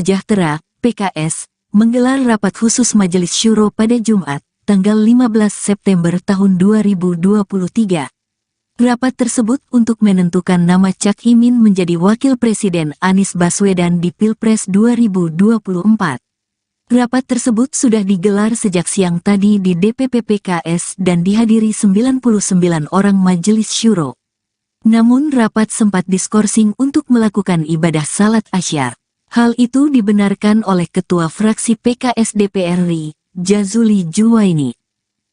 Sejahtera, PKS, menggelar rapat khusus Majelis Syuro pada Jumat, tanggal 15 September tahun 2023. Rapat tersebut untuk menentukan nama Cak Imin menjadi Wakil Presiden Anies Baswedan di Pilpres 2024. Rapat tersebut sudah digelar sejak siang tadi di DPP PKS dan dihadiri 99 orang Majelis Syuro. Namun rapat sempat diskorsing untuk melakukan ibadah salat Asyar. Hal itu dibenarkan oleh Ketua Fraksi PKS DPR RI, Jazuli Juwaini.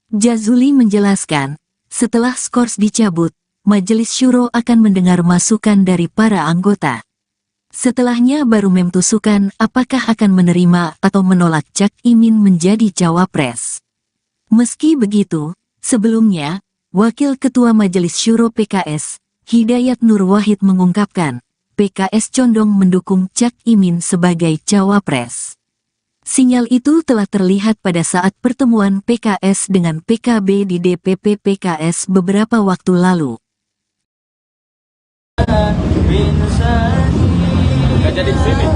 Jazuli menjelaskan, setelah skors dicabut, Majelis Syuro akan mendengar masukan dari para anggota. Setelahnya baru memutuskan apakah akan menerima atau menolak Cak Imin menjadi cawapres. Meski begitu, sebelumnya, Wakil Ketua Majelis Syuro PKS, Hidayat Nur Wahid mengungkapkan, PKS condong mendukung Cak Imin sebagai cawapres. Sinyal itu telah terlihat pada saat pertemuan PKS dengan PKB di DPP PKS beberapa waktu lalu. Gak jadi di sini.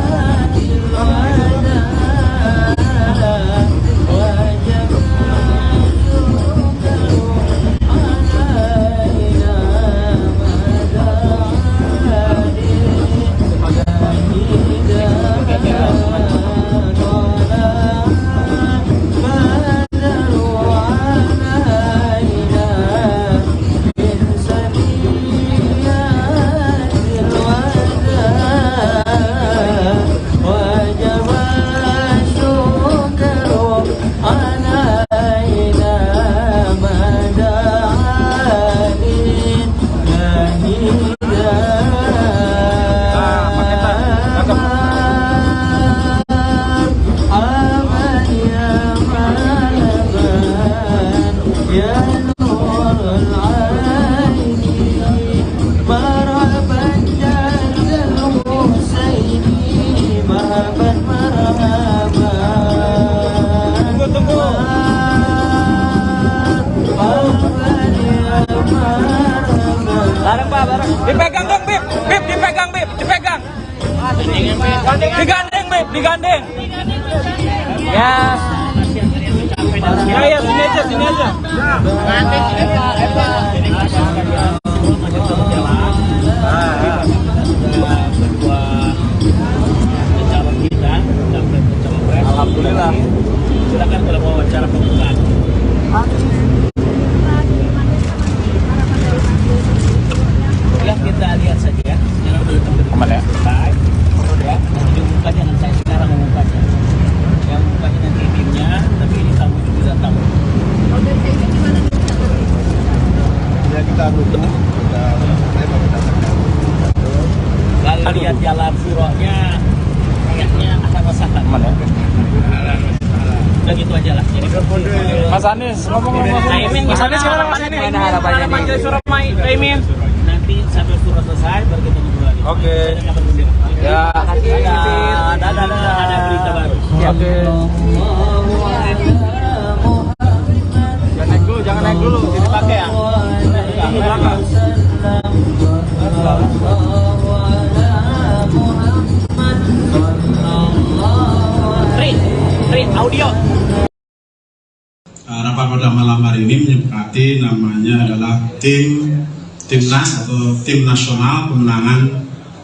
Dipegang dong, Bib. Bib, dipegang, Bib. Dipegang. Digandeng, Bib. Digandeng. Ya. Ya, sini aja, sini aja. Alhamdulillah. Silakan kalau mau wawancara pembukaan. Kita lihat saja ya. Aman ya? Baik. Ya. Jadi buka jangan saya sekarang mengubahnya. Yang mengubahnya nanti timnya, tapi ini tamu juga tamu. Ya kita duduk. Lalu lihat jalan Syuro-nya, kayaknya asal-asalan. Aman ya? Udah gitu aja lah. Jadi Mas Anies ngomong-ngomong. Mas Anies sekarang Mas Anies. Mana harapannya Majelis Syuro Imin? Nanti sampai Syuro selesai baru kita ngobrol lagi. Oke. Ya, ada berita baru. Oke. Jangan naik dulu, dipakai ya. Di belakang. Tri, audio. Rapat pada malam hari ini menyepakati namanya adalah Timnas atau Tim Nasional Pemenangan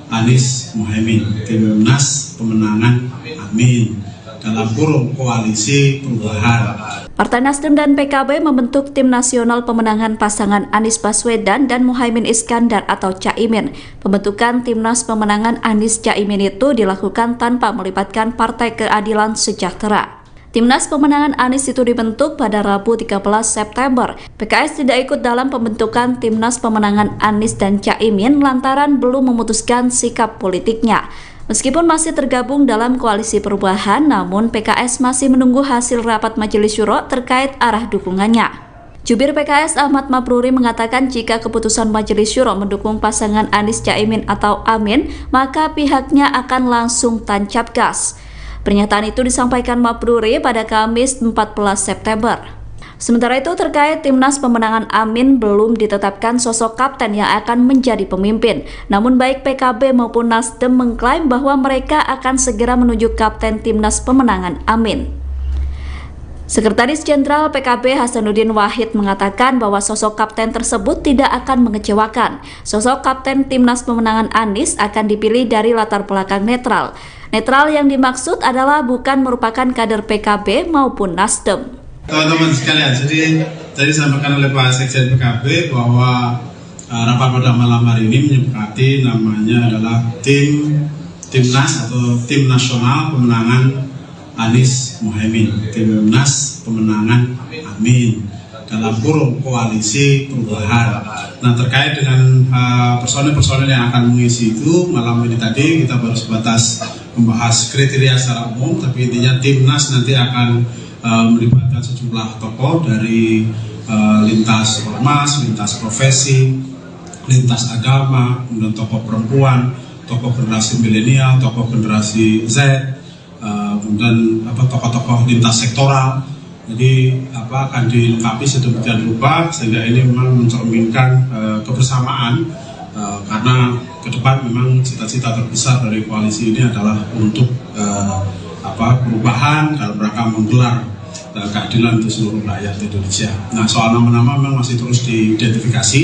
Anies Mohaimin, Timnas Pemenangan Amin dalam forum koalisi perubahan. Partai Nasdem dan PKB membentuk Tim Nasional Pemenangan Pasangan Anies Baswedan dan Muhaimin Iskandar atau Caimin. Pembentukan Timnas Pemenangan Anies Caimin itu dilakukan tanpa melibatkan Partai Keadilan Sejahtera. Timnas Pemenangan Anies itu dibentuk pada Rabu 13 September. PKS tidak ikut dalam pembentukan Timnas Pemenangan Anies dan Caimin lantaran belum memutuskan sikap politiknya. Meskipun masih tergabung dalam koalisi perubahan, namun PKS masih menunggu hasil rapat Majelis Syuro terkait arah dukungannya. Jubir PKS Ahmad Mabruri mengatakan jika keputusan Majelis Syuro mendukung pasangan Anies Caimin atau Amin, maka pihaknya akan langsung tancap gas. Pernyataan itu disampaikan Mabruri pada Kamis 14 September. Sementara itu terkait Timnas Pemenangan Amin belum ditetapkan sosok kapten yang akan menjadi pemimpin. Namun baik PKB maupun Nasdem mengklaim bahwa mereka akan segera menunjuk kapten Timnas Pemenangan Amin. Sekretaris Jenderal PKB Hasanuddin Wahid mengatakan bahwa sosok kapten tersebut tidak akan mengecewakan. Sosok kapten Timnas Pemenangan Anies akan dipilih dari latar belakang netral. Netral yang dimaksud adalah bukan merupakan kader PKB maupun Nasdem. Teman-teman sekalian, jadi tadi disampaikan oleh Pak Sekjen PKB bahwa rapat pada malam hari ini menyepakati namanya adalah Timnas atau Tim Nasional Pemenangan Anies Muhaimin, Timnas Pemenangan Amin dalam kurung koalisi perubahan. Nah, terkait dengan personil-personil yang akan mengisi itu, malam ini tadi kita baru sebatas membahas kriteria secara umum, tapi intinya Timnas nanti akan melibatkan sejumlah tokoh dari lintas ormas, lintas profesi, lintas agama, kemudian tokoh perempuan, tokoh generasi milenial, tokoh generasi Z, kemudian tokoh-tokoh lintas sektoral. Jadi akan dilengkapi sedemikian rupa sehingga ini memang mencerminkan kebersamaan, karena ke depan memang cita-cita terbesar dari koalisi ini adalah untuk perubahan dalam rangka menggelar keadilan untuk seluruh rakyat Indonesia. Nah, soal nama-nama memang masih terus diidentifikasi.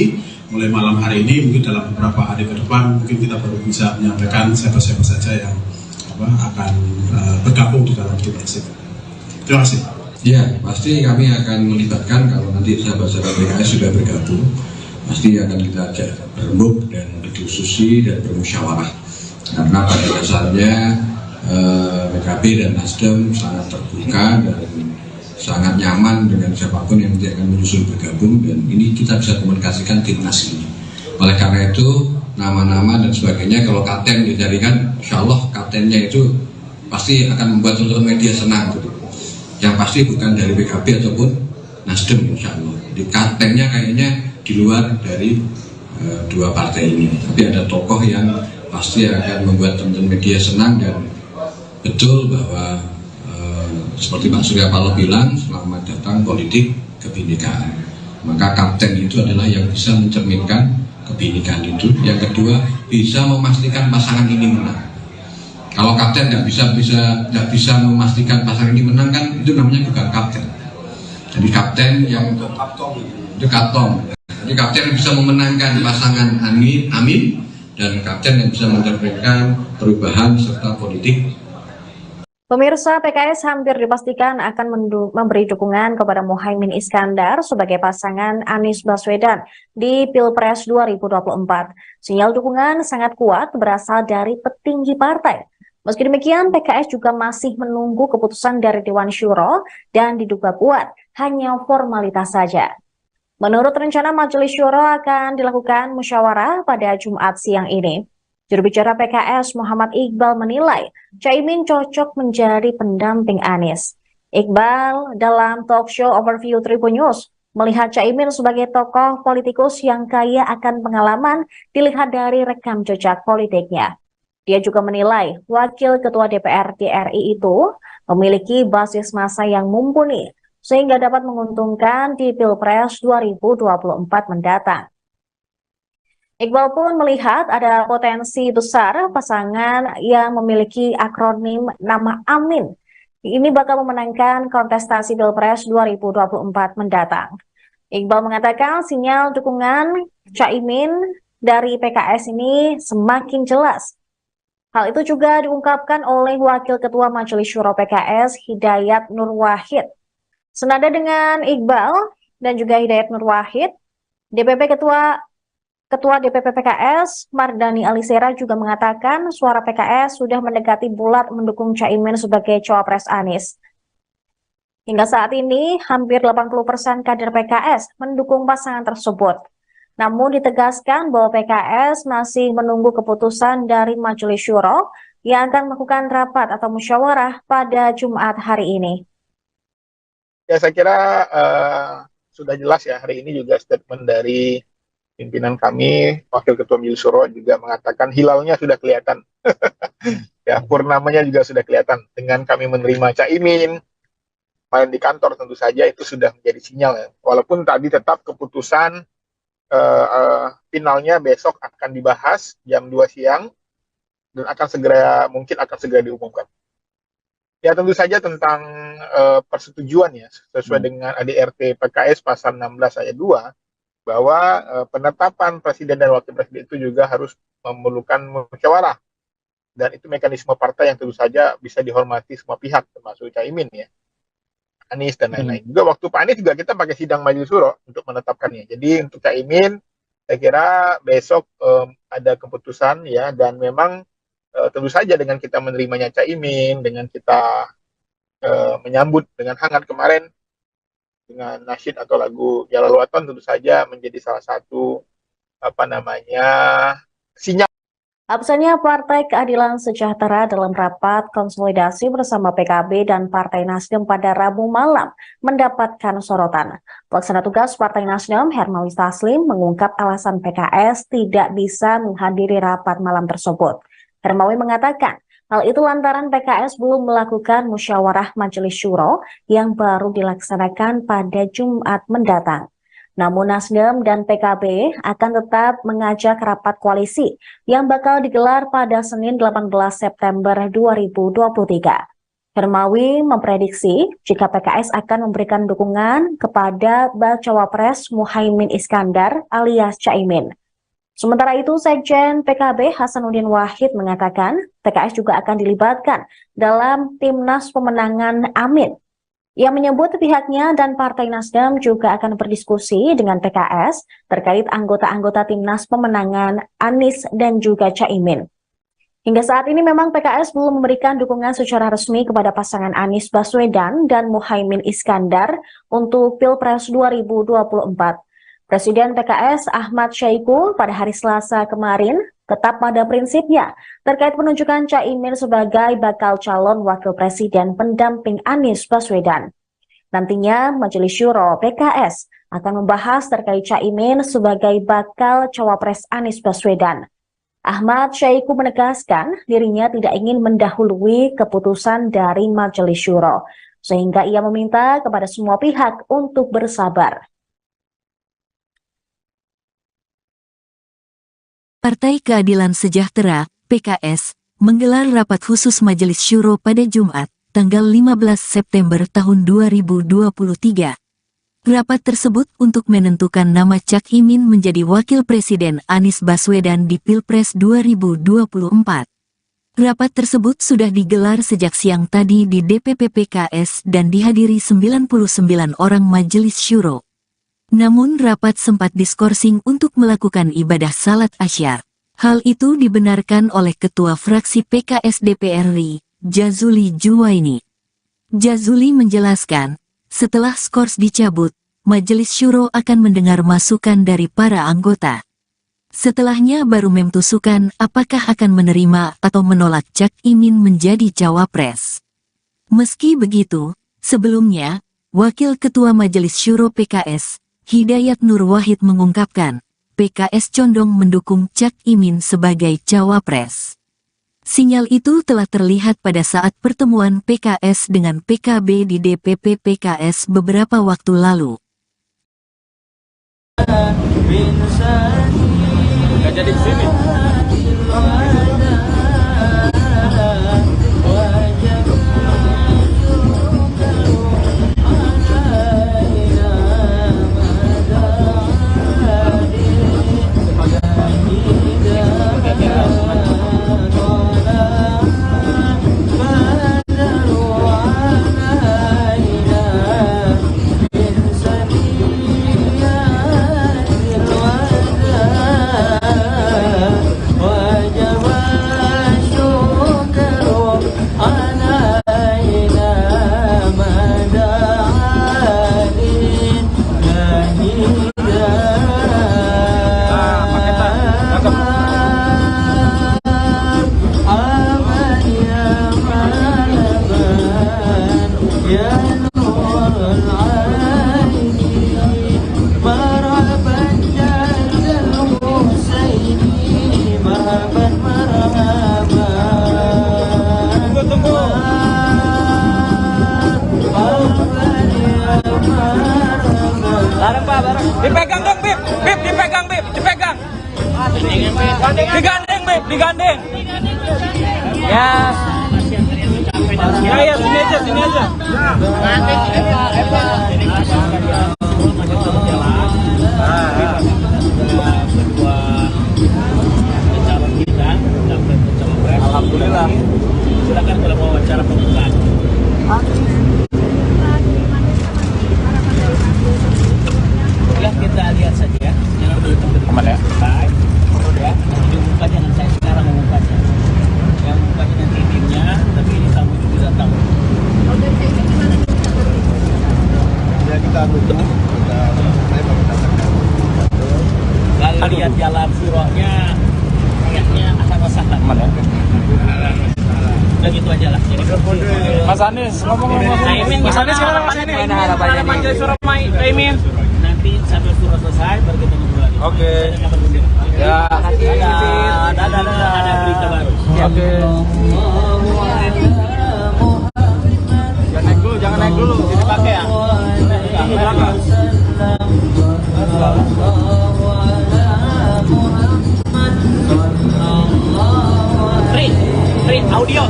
Mulai malam hari ini, mungkin dalam beberapa hari ke depan, mungkin kita baru bisa menyampaikan siapa-siapa saja yang akan bergabung di dalam tim tersebut. Terima kasih. Ya, pasti kami akan melibatkan kalau nanti sahabat-sahabat PKS sudah bergabung, pasti akan kita ajak berembuk dan berdiskusi dan bermusyawarah. Karena pada dasarnya PKB dan Nasdem sangat terbuka dan sangat nyaman dengan siapapun yang nanti akan menyusul bergabung, dan ini kita bisa komunikasikan timnas ini. Oleh karena itu nama-nama dan sebagainya, kalau kapten dicarikan, insya Allah kaptennya itu pasti akan membuat teman-teman media senang gitu. Yang pasti bukan dari PKB ataupun Nasdem, insya Allah. Di kaptennya kayaknya di luar dari dua partai ini, tapi ada tokoh yang pasti akan membuat teman-teman media senang, dan betul bahwa seperti Pak Surya Paloh bilang, selamat datang politik kebinekaan. Maka kapten itu adalah yang bisa mencerminkan kebinekaan itu. Yang kedua, bisa memastikan pasangan ini menang. Kalau kapten nggak bisa memastikan pasangan ini menang, kan itu namanya bukan kapten. Jadi kapten yang itu kapten. Jadi kapten yang bisa memenangkan pasangan Amin, dan kapten yang bisa mencerminkan perubahan serta politik. Pemirsa, PKS hampir dipastikan akan memberi dukungan kepada Muhaimin Iskandar sebagai pasangan Anies Baswedan di Pilpres 2024. Sinyal dukungan sangat kuat berasal dari petinggi partai. Meski demikian, PKS juga masih menunggu keputusan dari Dewan Syuro dan diduga kuat hanya formalitas saja. Menurut rencana Majelis Syuro akan dilakukan musyawarah pada Jumat siang ini. Juru bicara PKS Muhammad Iqbal menilai Caimin cocok menjadi pendamping Anies. Iqbal dalam talk show Overview Tribun News melihat Caimin sebagai tokoh politikus yang kaya akan pengalaman dilihat dari rekam jejak politiknya. Dia juga menilai Wakil Ketua DPR RI itu memiliki basis massa yang mumpuni sehingga dapat menguntungkan di Pilpres 2024 mendatang. Iqbal pun melihat ada potensi besar pasangan yang memiliki akronim nama Amin. Ini bakal memenangkan kontestasi Pilpres 2024 mendatang. Iqbal mengatakan sinyal dukungan Caimin dari PKS ini semakin jelas. Hal itu juga diungkapkan oleh Wakil Ketua Majelis Syuro PKS Hidayat Nur Wahid. Senada dengan Iqbal dan juga Hidayat Nur Wahid, Ketua DPP PKS Mardani Alisera juga mengatakan suara PKS sudah mendekati bulat mendukung Caimin sebagai cawapres Anies. Hingga saat ini, hampir 80% kader PKS mendukung pasangan tersebut. Namun ditegaskan bahwa PKS masih menunggu keputusan dari Majelis Syuro yang akan melakukan rapat atau musyawarah pada Jumat hari ini. Ya, saya kira sudah jelas ya, hari ini juga statement dari pimpinan kami, Wakil Ketua Majelis Syuro juga mengatakan hilalnya sudah kelihatan. Ya, purnamanya juga sudah kelihatan dengan kami menerima Caimin, kemarin di kantor, tentu saja itu sudah menjadi sinyal ya. Walaupun tadi tetap keputusan finalnya besok akan dibahas jam 2 siang dan mungkin akan segera diumumkan. Ya tentu saja tentang persetujuan ya, sesuai dengan ADRT PKS pasal 16 ayat 2, bahwa penetapan presiden dan wakil presiden itu juga harus memerlukan musyawarah. Dan itu mekanisme partai yang tentu saja bisa dihormati semua pihak, termasuk Caimin ya, Anies dan lain-lain. Juga waktu Pak Anies juga kita pakai sidang Majelis Syuro untuk menetapkannya. Jadi untuk Caimin, saya kira besok ada keputusan ya, dan memang tentu saja dengan kita menerimanya Caimin, dengan kita menyambut dengan hangat kemarin dengan nasyid atau lagu Jalal Waton, tentu saja menjadi salah satu sinyal. Absennya Partai Keadilan Sejahtera dalam rapat konsolidasi bersama PKB dan Partai Nasdem pada Rabu malam mendapatkan sorotan. Pelaksana tugas Partai Nasdem, Hermawi Taslim, mengungkap alasan PKS tidak bisa menghadiri rapat malam tersebut. Hermawi mengatakan, hal itu lantaran PKS belum melakukan musyawarah Majelis Syuro yang baru dilaksanakan pada Jumat mendatang. Namun Nasdem dan PKB akan tetap mengajak rapat koalisi yang bakal digelar pada Senin 18 September 2023. Hermawi memprediksi jika PKS akan memberikan dukungan kepada Bacawa Pres Muhaimin Iskandar alias Caimin. Sementara itu, Sekjen PKB Hasanuddin Wahid mengatakan PKS juga akan dilibatkan dalam Timnas Pemenangan Amin. Ia menyebut pihaknya dan Partai Nasdem juga akan berdiskusi dengan PKS terkait anggota-anggota Timnas Pemenangan Anies dan juga Caimin. Hingga saat ini memang PKS belum memberikan dukungan secara resmi kepada pasangan Anies Baswedan dan Muhaimin Iskandar untuk Pilpres 2024. Presiden PKS Ahmad Syahiku pada hari Selasa kemarin tetap pada prinsipnya terkait penunjukan Caimin sebagai bakal calon wakil presiden pendamping Anies Baswedan. Nantinya Majelis Syuro PKS akan membahas terkait Caimin sebagai bakal cawapres Anies Baswedan. Ahmad Syahiku menegaskan dirinya tidak ingin mendahului keputusan dari Majelis Syuro, sehingga ia meminta kepada semua pihak untuk bersabar. Partai Keadilan Sejahtera, PKS, menggelar rapat khusus Majelis Syuro pada Jumat, tanggal 15 September tahun 2023. Rapat tersebut untuk menentukan nama Cak Imin menjadi Wakil Presiden Anies Baswedan di Pilpres 2024. Rapat tersebut sudah digelar sejak siang tadi di DPP PKS dan dihadiri 99 orang Majelis Syuro. Namun rapat sempat diskorsing untuk melakukan ibadah salat asyar. Hal itu dibenarkan oleh Ketua Fraksi PKS DPR RI, Jazuli Juwaini. Jazuli menjelaskan, setelah skors dicabut, Majelis Syuro akan mendengar masukan dari para anggota. Setelahnya baru memutuskan apakah akan menerima atau menolak Cak Imin menjadi cawapres. Meski begitu, sebelumnya, Wakil Ketua Majelis Syuro PKS, Hidayat Nur Wahid mengungkapkan, PKS condong mendukung Cak Imin sebagai cawapres. Sinyal itu telah terlihat pada saat pertemuan PKS dengan PKB di DPP PKS beberapa waktu lalu. Nggak jadi kesini. Bareng Pak, bareng. Dipegang dong, Bib. Bib, dipegang, Bib. Dipegang. Digandeng, Bib, digandeng. Ya. Ya, sini aja, sini aja. Alhamdulillah. Silakan kalau mau wawancara pembukaan. Ya, kita lihat saja ya. Jangan dulu aman ya. Baik. Ya, diumumkan jangan saya sekarang mengumumkannya. Yang mengumumkannya nanti timnya, tapi ini tamu juga tamu. Ya kita tunggu. Saya baru datangkan. Kalau lihat jalan Syuronya kayaknya asal-asalan. Aman ya. Udah gitu aja lah. Jadi Mas Anies ngomong-ngomong. Mas Anies sekarang Mas Anies. Ada manggil surat Caimin. Nanti sampai surat selesai baru kita ngobrol lagi. Oke. Ya. Ada berita baru. Oke. Jangan naik dulu. Jadi pakai ya. Di belakang. Tri, audio.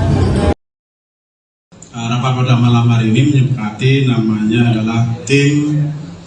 Rapat pada malam hari ini menyepakati namanya adalah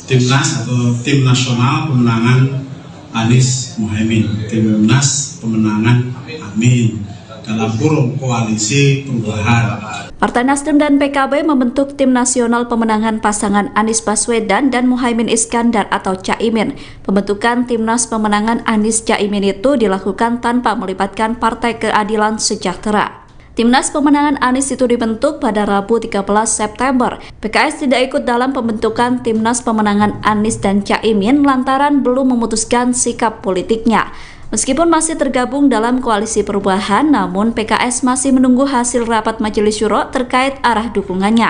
Timnas atau Tim Nasional Pemenangan Anies Muhaimin, Timnas Pemenangan Amin dalam kurung Koalisi Perubahan. Partai Nasdem dan PKB membentuk Tim Nasional Pemenangan Pasangan Anies Baswedan dan Muhaimin Iskandar atau Caimin. Pembentukan Timnas Pemenangan Anies Caimin itu dilakukan tanpa melibatkan Partai Keadilan Sejahtera. Timnas Pemenangan Anies itu dibentuk pada Rabu 13 September. PKS tidak ikut dalam pembentukan Timnas Pemenangan Anies dan Caimin lantaran belum memutuskan sikap politiknya. Meskipun masih tergabung dalam koalisi perubahan, namun PKS masih menunggu hasil rapat Majelis Syuro terkait arah dukungannya.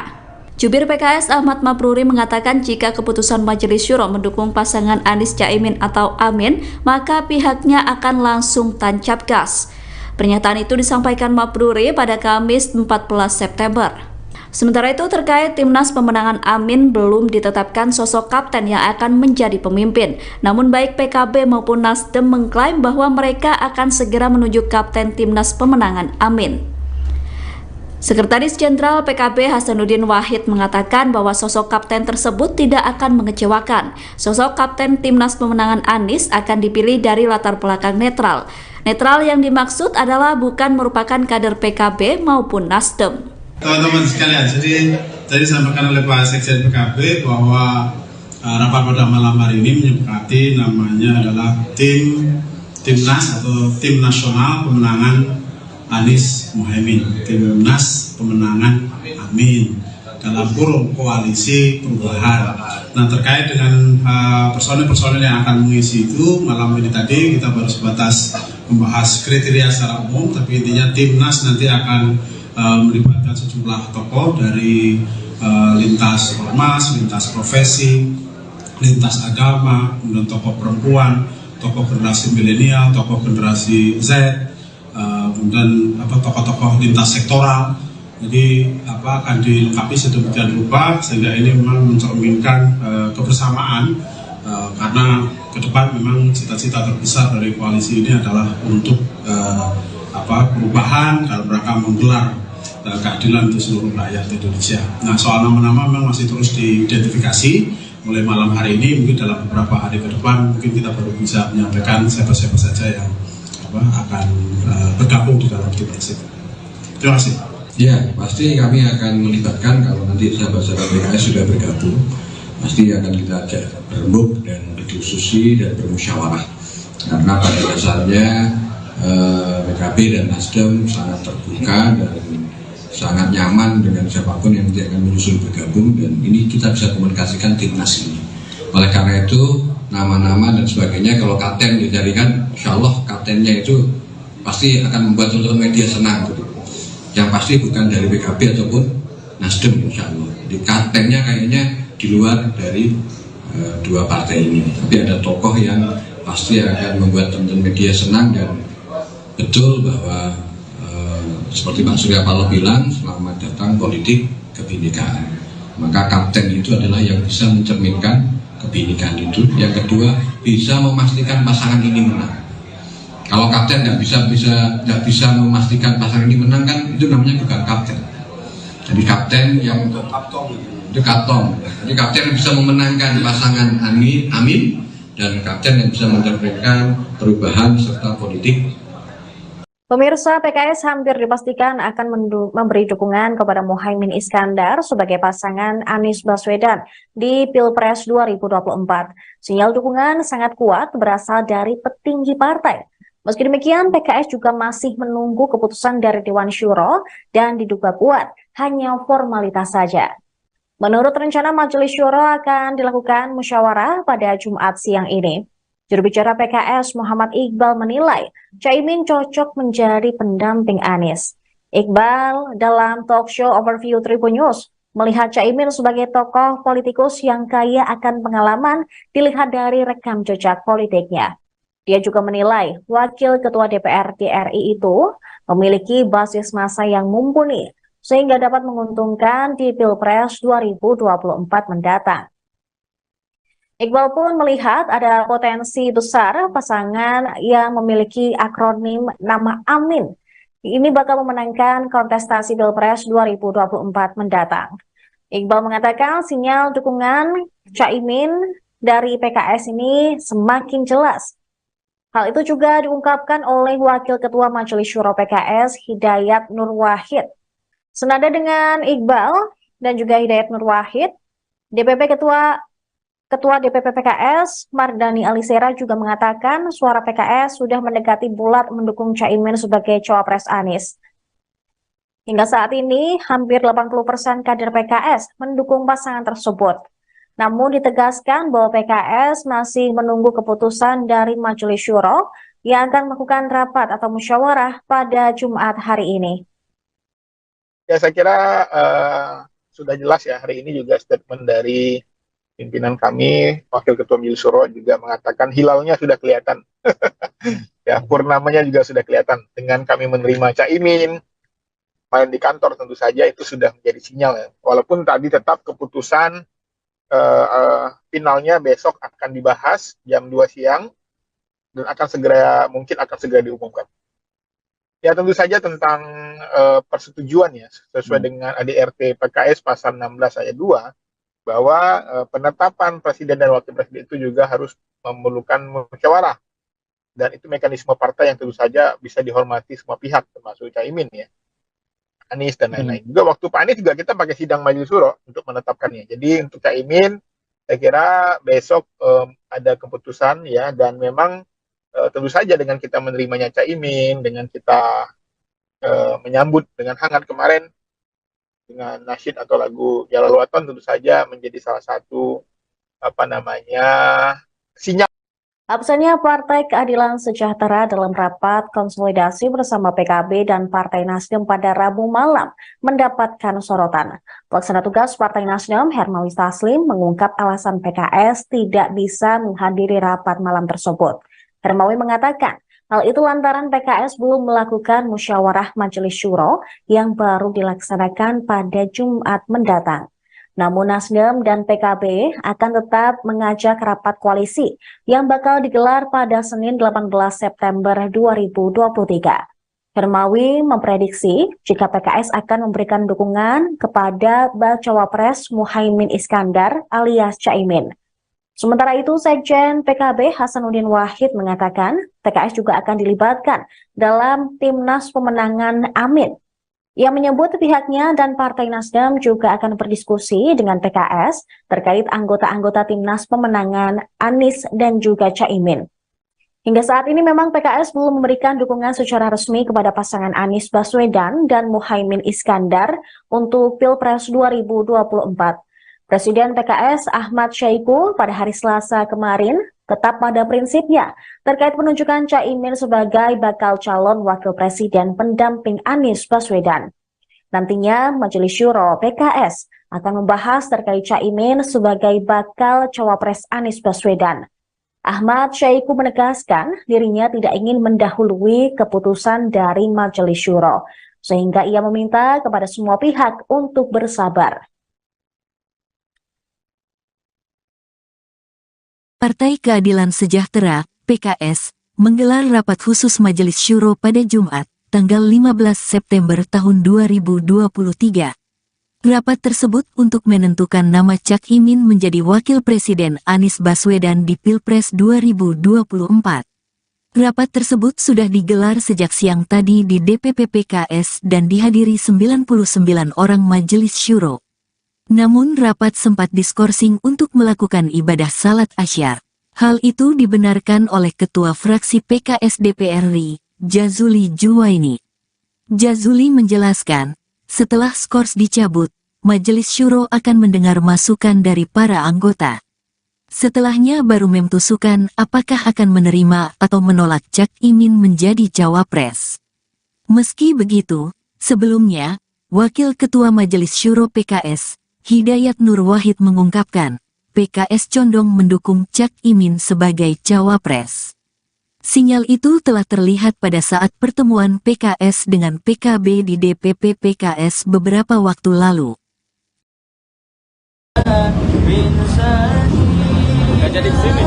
Jubir PKS Ahmad Mabruri mengatakan jika keputusan Majelis Syuro mendukung pasangan Anies Caimin atau Amin, maka pihaknya akan langsung tancap gas. Pernyataan itu disampaikan Mabruri pada Kamis 14 September. Sementara itu terkait Timnas Pemenangan Amin belum ditetapkan sosok kapten yang akan menjadi pemimpin. Namun baik PKB maupun Nasdem mengklaim bahwa mereka akan segera menunjuk kapten Timnas Pemenangan Amin. Sekretaris Jenderal PKB Hasanuddin Wahid mengatakan bahwa sosok kapten tersebut tidak akan mengecewakan. Sosok kapten Timnas Pemenangan Anies akan dipilih dari latar belakang netral. Netral yang dimaksud adalah bukan merupakan kader PKB maupun Nasdem. Teman-teman sekalian, jadi tadi disampaikan oleh Pak Sekjen PKB bahwa rapat pada malam hari ini menyepakati namanya adalah Timnas atau Tim Nasional Pemenangan Anies Muhaimin, Timnas Pemenangan Amin dalam kurung Koalisi Perubahan. Nah, terkait dengan personil-personil yang akan mengisi itu, malam ini tadi kita baru sebatas membahas kriteria secara umum, tapi intinya Timnas nanti akan melibatkan sejumlah tokoh dari lintas ormas, lintas profesi, lintas agama, kemudian tokoh perempuan, tokoh generasi milenial, tokoh generasi Z, kemudian tokoh-tokoh lintas sektoral. Jadi akan dilengkapi sedemikian rupa sehingga ini memang mencerminkan kebersamaan karena ke depan memang cita-cita terbesar dari koalisi ini adalah untuk perubahan dalam rangka menggelar keadilan untuk seluruh rakyat Indonesia. Nah, soal nama-nama memang masih terus diidentifikasi. Mulai malam hari ini, mungkin dalam beberapa hari ke depan, mungkin kita baru bisa menyampaikan siapa-siapa saja yang akan bergabung di dalam tim tersebut. Terima kasih. Ya, pasti kami akan melibatkan kalau nanti sahabat-sahabat PKS sudah bergabung, pasti akan kita ajak berembuk dan berdiskusi dan bermusyawarah. Karena pada dasarnya PKB dan Nasdem sangat terbuka dan sangat nyaman dengan siapapun yang nanti akan menyusul bergabung, dan ini kita bisa komunikasikan timnas ini. Oleh karena itu nama-nama dan sebagainya kalau kapten dicarikan, insya Allah kaptennya itu pasti akan membuat teman-teman media senang gitu. Yang pasti bukan dari PKB ataupun Nasdem, insya Allah. Di kaptennya kayaknya di luar dari dua partai ini, tapi ada tokoh yang pasti akan membuat teman-teman media senang, dan betul bahwa seperti Pak Surya Paloh bilang, selamat datang politik kebinekaan. Maka kapten itu adalah yang bisa mencerminkan kebinekaan itu. Yang kedua, bisa memastikan pasangan ini menang. Kalau kapten nggak bisa memastikan pasangan ini menang kan itu namanya bukan kapten. Jadi kapten yang itu kapten. Jadi kapten yang bisa memenangkan pasangan Amin dan kapten yang bisa mencapaikan perubahan serta politik. Pemirsa, PKS hampir dipastikan akan memberi dukungan kepada Muhaimin Iskandar sebagai pasangan Anies Baswedan di Pilpres 2024. Sinyal dukungan sangat kuat berasal dari petinggi partai. Meski demikian, PKS juga masih menunggu keputusan dari Dewan Syuro dan diduga kuat hanya formalitas saja. Menurut rencana Majelis Syuro akan dilakukan musyawarah pada Jumat siang ini. Juru bicara PKS Muhammad Iqbal menilai Caimin cocok menjadi pendamping Anies. Iqbal dalam talk show Overview Tribun News melihat Caimin sebagai tokoh politikus yang kaya akan pengalaman dilihat dari rekam jejak politiknya. Dia juga menilai Wakil Ketua DPR RI itu memiliki basis massa yang mumpuni sehingga dapat menguntungkan di Pilpres 2024 mendatang. Iqbal pun melihat ada potensi besar pasangan yang memiliki akronim nama Amin. Ini bakal memenangkan kontestasi Pilpres 2024 mendatang. Iqbal mengatakan sinyal dukungan Caimin dari PKS ini semakin jelas. Hal itu juga diungkapkan oleh Wakil Ketua Majelis Syuro PKS Hidayat Nur Wahid. Senada dengan Iqbal dan juga Hidayat Nur Wahid, Ketua DPP PKS Mardani Alisera juga mengatakan suara PKS sudah mendekati bulat mendukung Caimin sebagai cawapres Anies. Hingga saat ini, hampir 80% kader PKS mendukung pasangan tersebut. Namun ditegaskan bahwa PKS masih menunggu keputusan dari Majelis Syuro yang akan melakukan rapat atau musyawarah pada Jumat hari ini. Ya, saya kira sudah jelas ya, hari ini juga statement dari pimpinan kami, Wakil Ketua Majelis Syuro juga mengatakan hilalnya sudah kelihatan. Ya, purnamanya juga sudah kelihatan. Dengan kami menerima Caimin, main di kantor tentu saja itu sudah menjadi sinyal ya. Walaupun tadi tetap keputusan finalnya besok akan dibahas jam 2 siang dan mungkin akan segera diumumkan. Ya, tentu saja tentang persetujuan ya, sesuai dengan ADRT PKS pasal 16 ayat 2, bahwa penetapan presiden dan wakil presiden itu juga harus memerlukan musyawarah. Dan itu mekanisme partai yang tentu saja bisa dihormati semua pihak, termasuk Caimin ya, Anies dan lain-lain. Juga waktu Pak Anies juga kita pakai sidang Majelis Syuro untuk menetapkannya. Jadi untuk Caimin, saya kira besok ada keputusan ya, dan memang tentu saja dengan kita menerimanya Caimin, dengan kita menyambut dengan hangat kemarin, dengan nasyid atau lagu Jalal Waton tentu saja menjadi salah satu sinyal. Absennya Partai Keadilan Sejahtera dalam rapat konsolidasi bersama PKB dan Partai Nasdem pada Rabu malam mendapatkan sorotan. Pelaksana tugas Partai Nasdem Hermawi Taslim mengungkap alasan PKS tidak bisa menghadiri rapat malam tersebut. Hermawi mengatakan hal itu lantaran PKS belum melakukan musyawarah Majelis Syuro yang baru dilaksanakan pada Jumat mendatang. Namun Nasdem dan PKB akan tetap mengajak rapat koalisi yang bakal digelar pada Senin 18 September 2023. Hermawi memprediksi jika PKS akan memberikan dukungan kepada Bacawa Pres Muhaimin Iskandar alias Caimin. Sementara itu, Sekjen PKB Hasanuddin Wahid mengatakan PKS juga akan dilibatkan dalam Timnas Pemenangan Amin. Ia menyebut pihaknya dan Partai Nasdem juga akan berdiskusi dengan PKS terkait anggota-anggota Timnas Pemenangan Anies dan juga Caimin. Hingga saat ini memang PKS belum memberikan dukungan secara resmi kepada pasangan Anies Baswedan dan Muhaimin Iskandar untuk Pilpres 2024. Presiden PKS Ahmad Syahiku pada hari Selasa kemarin tetap pada prinsipnya terkait penunjukan Caimin sebagai bakal calon wakil presiden pendamping Anies Baswedan. Nantinya Majelis Syuro PKS akan membahas terkait Caimin sebagai bakal cawapres Anies Baswedan. Ahmad Syahiku menegaskan dirinya tidak ingin mendahului keputusan dari Majelis Syuro, sehingga ia meminta kepada semua pihak untuk bersabar. Partai Keadilan Sejahtera, PKS, menggelar rapat khusus Majelis Syuro pada Jumat, tanggal 15 September tahun 2023. Rapat tersebut untuk menentukan nama Cak Imin menjadi Wakil Presiden Anies Baswedan di Pilpres 2024. Rapat tersebut sudah digelar sejak siang tadi di DPP PKS dan dihadiri 99 orang Majelis Syuro. Namun rapat sempat diskorsing untuk melakukan ibadah salat asyar. Hal itu dibenarkan oleh Ketua Fraksi PKS DPR RI, Jazuli Juwaini. Jazuli menjelaskan, setelah skors dicabut, Majelis Syuro akan mendengar masukan dari para anggota. Setelahnya baru memutuskan apakah akan menerima atau menolak Cak Imin menjadi cawapres. Meski begitu, sebelumnya, Wakil Ketua Majelis Syuro PKS, Hidayat Nur Wahid mengungkapkan, PKS condong mendukung Cak Imin sebagai cawapres. Sinyal itu telah terlihat pada saat pertemuan PKS dengan PKB di DPP PKS beberapa waktu lalu. Nggak jadi di sini.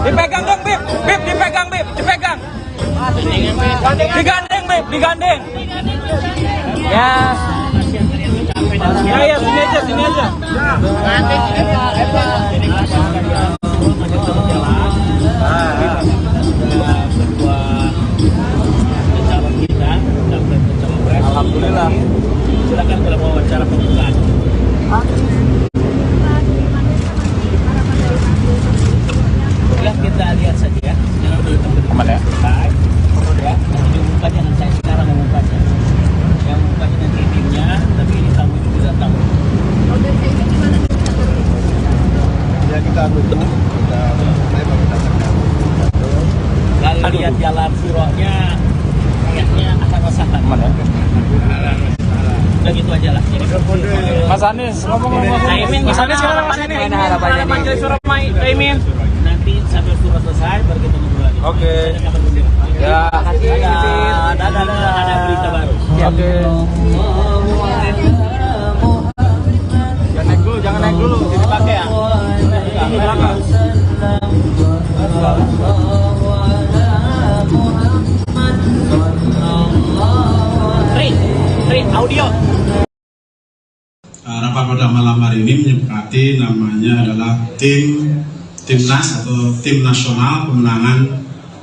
Dipegang dong, Bib. Bib, dipegang, Bib. Dipegang. Digandeng, Bib. Digandeng. Ya. Ya, sini aja, sini aja. Alhamdulillah. Silakan kalau mau wawancara pembukaan. Kita lihat saja ya. Aman ya? Baik. Ya. Ini bukan jangan saya sekarang mengumumkannya. Yang mengumumkannya nanti timnya, tapi ini tamu juga tamu. Ya kita tunggu. Saya baru datang. Kalau lihat jalan Syuro-nya, kayaknya asal-asalan. Aman ya? Udah gitu aja lah. Jadi Mas Anies, ngomong-ngomong. Mas Anies sekarang Mas ini. Ada Majelis Syuro Imin. Nanti sampai Syuro selesai baru kita ngobrol lagi. Oke. Ya. Ada berita baru. Oke. Jangan naik dulu, jangan naik dulu. Dipakai ya. Di belakang. Tri, audio. Rapat pada malam hari ini menyepakati namanya adalah Timnas atau Tim Nasional Pemenangan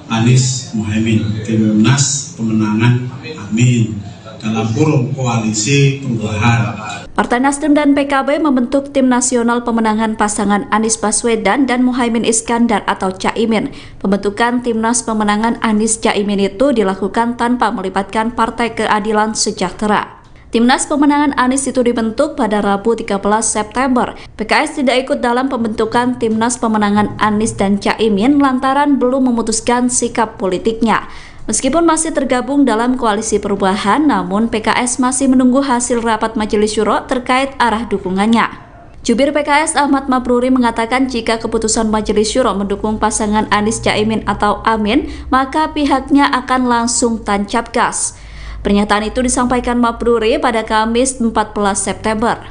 Anies Muhaimin, Timnas Pemenangan Amin dalam forum koalisi perubahan. Partai Nasdem dan PKB membentuk Tim Nasional Pemenangan Pasangan Anies Baswedan dan Muhaimin Iskandar atau Caimin. Pembentukan Timnas Pemenangan Anies Caimin itu dilakukan tanpa melibatkan Partai Keadilan Sejahtera. Timnas Pemenangan Anies itu dibentuk pada Rabu 13 September. PKS tidak ikut dalam pembentukan Timnas Pemenangan Anies dan Caimin lantaran belum memutuskan sikap politiknya. Meskipun masih tergabung dalam koalisi perubahan, namun PKS masih menunggu hasil rapat Majelis Syuro terkait arah dukungannya. Jubir PKS Ahmad Mabruri mengatakan jika keputusan Majelis Syuro mendukung pasangan Anies Caimin atau Amin, maka pihaknya akan langsung tancap gas. Pernyataan itu disampaikan Mabruri pada Kamis 14 September.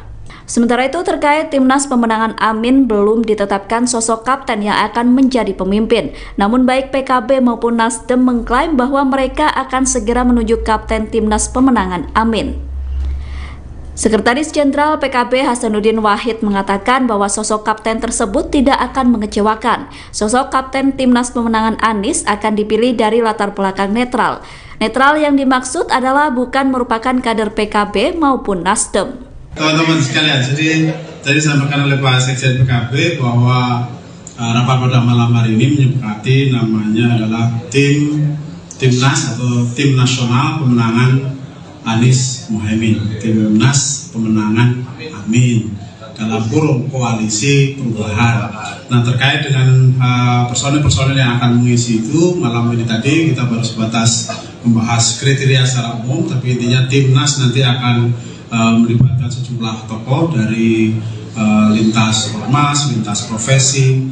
Sementara itu terkait Timnas Pemenangan Amin belum ditetapkan sosok kapten yang akan menjadi pemimpin. Namun baik PKB maupun Nasdem mengklaim bahwa mereka akan segera menunjuk kapten Timnas Pemenangan Amin. Sekretaris Jenderal PKB Hasanuddin Wahid mengatakan bahwa sosok kapten tersebut tidak akan mengecewakan. Sosok kapten Timnas Pemenangan Anies akan dipilih dari latar belakang netral. Netral yang dimaksud adalah bukan merupakan kader PKB maupun Nasdem. Teman-teman sekalian, jadi tadi disampaikan oleh Pak Sekjen PKB bahwa rapat pada malam hari ini menyepakati namanya adalah Timnas atau Tim Nasional Pemenangan Anies Muhaimin, Timnas Pemenangan Amin dalam kurung koalisi perubahan. Nah, terkait dengan personil-personil yang akan mengisi itu, malam ini tadi kita baru sebatas membahas kriteria secara umum, tapi intinya Timnas nanti akan melibatkan sejumlah tokoh dari lintas ormas, lintas profesi,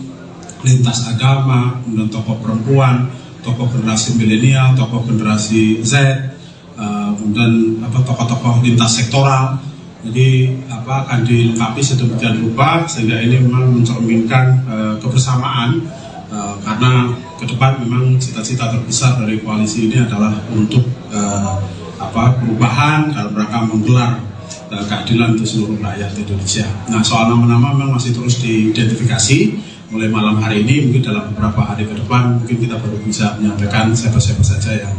lintas agama, kemudian tokoh perempuan, tokoh generasi milenial, tokoh generasi Z, kemudian tokoh-tokoh lintas sektoral. Jadi akan dilengkapi sedemikian rupa sehingga ini memang mencerminkan kebersamaan, karena ke depan memang cita-cita terbesar dari koalisi ini adalah untuk perubahan dalam rangka menggelar keadilan untuk seluruh rakyat Indonesia. Nah, soal nama-nama memang masih terus diidentifikasi. Mulai malam hari ini, mungkin dalam beberapa hari ke depan, mungkin kita baru bisa menyampaikan siapa-siapa saja yang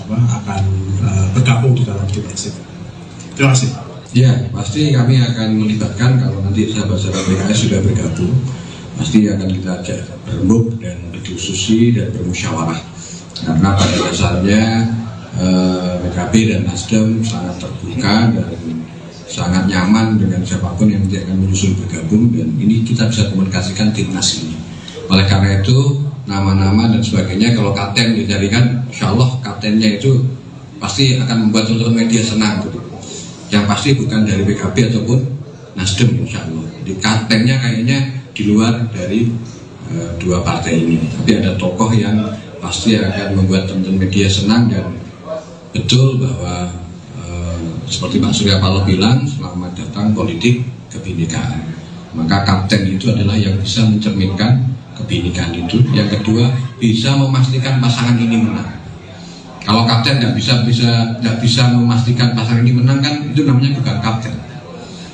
akan bergabung di dalam tim tersebut. Terima kasih. Ya, pasti kami akan melibatkan kalau nanti sahabat-sahabat PKS sudah bergabung, pasti akan kita ajak berembuk dan berdiskusi dan bermusyawarah. Karena pada dasarnya PKB dan Nasdem sangat terbuka dan sangat nyaman dengan siapapun yang nanti akan menyusul bergabung, dan ini kita bisa komunikasikan timnas ini. Oleh karena itu nama-nama dan sebagainya, kalau kapten dicarikan, insya Allah kaptennya itu pasti akan membuat tonton media senang gitu. Yang pasti bukan dari PKB ataupun Nasdem, insya Allah. Jadi kaptennya kayaknya di luar dari dua partai ini, tapi ada tokoh yang pasti akan membuat tonton media senang. Dan betul bahwa seperti Pak Surya Paloh bilang, selamat datang politik kebinekaan. Maka kapten itu adalah yang bisa mencerminkan kebinekaan itu. Yang kedua, bisa memastikan pasangan ini menang. Kalau kapten nggak bisa memastikan pasangan ini menang, kan itu namanya bukan kapten.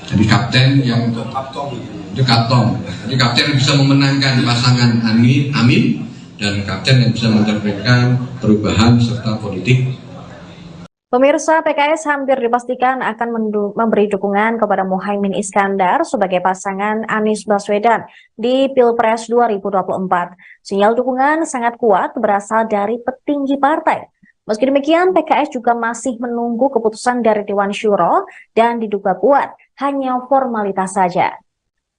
Jadi kapten yang itu kapten. Jadi kapten yang bisa memenangkan pasangan Amin, dan kapten yang bisa mencerminkan perubahan serta politik. Pemirsa, PKS hampir dipastikan akan memberi dukungan kepada Muhaimin Iskandar sebagai pasangan Anies Baswedan di Pilpres 2024. Sinyal dukungan sangat kuat berasal dari petinggi partai. Meski demikian, PKS juga masih menunggu keputusan dari Dewan Syuro dan diduga kuat hanya formalitas saja.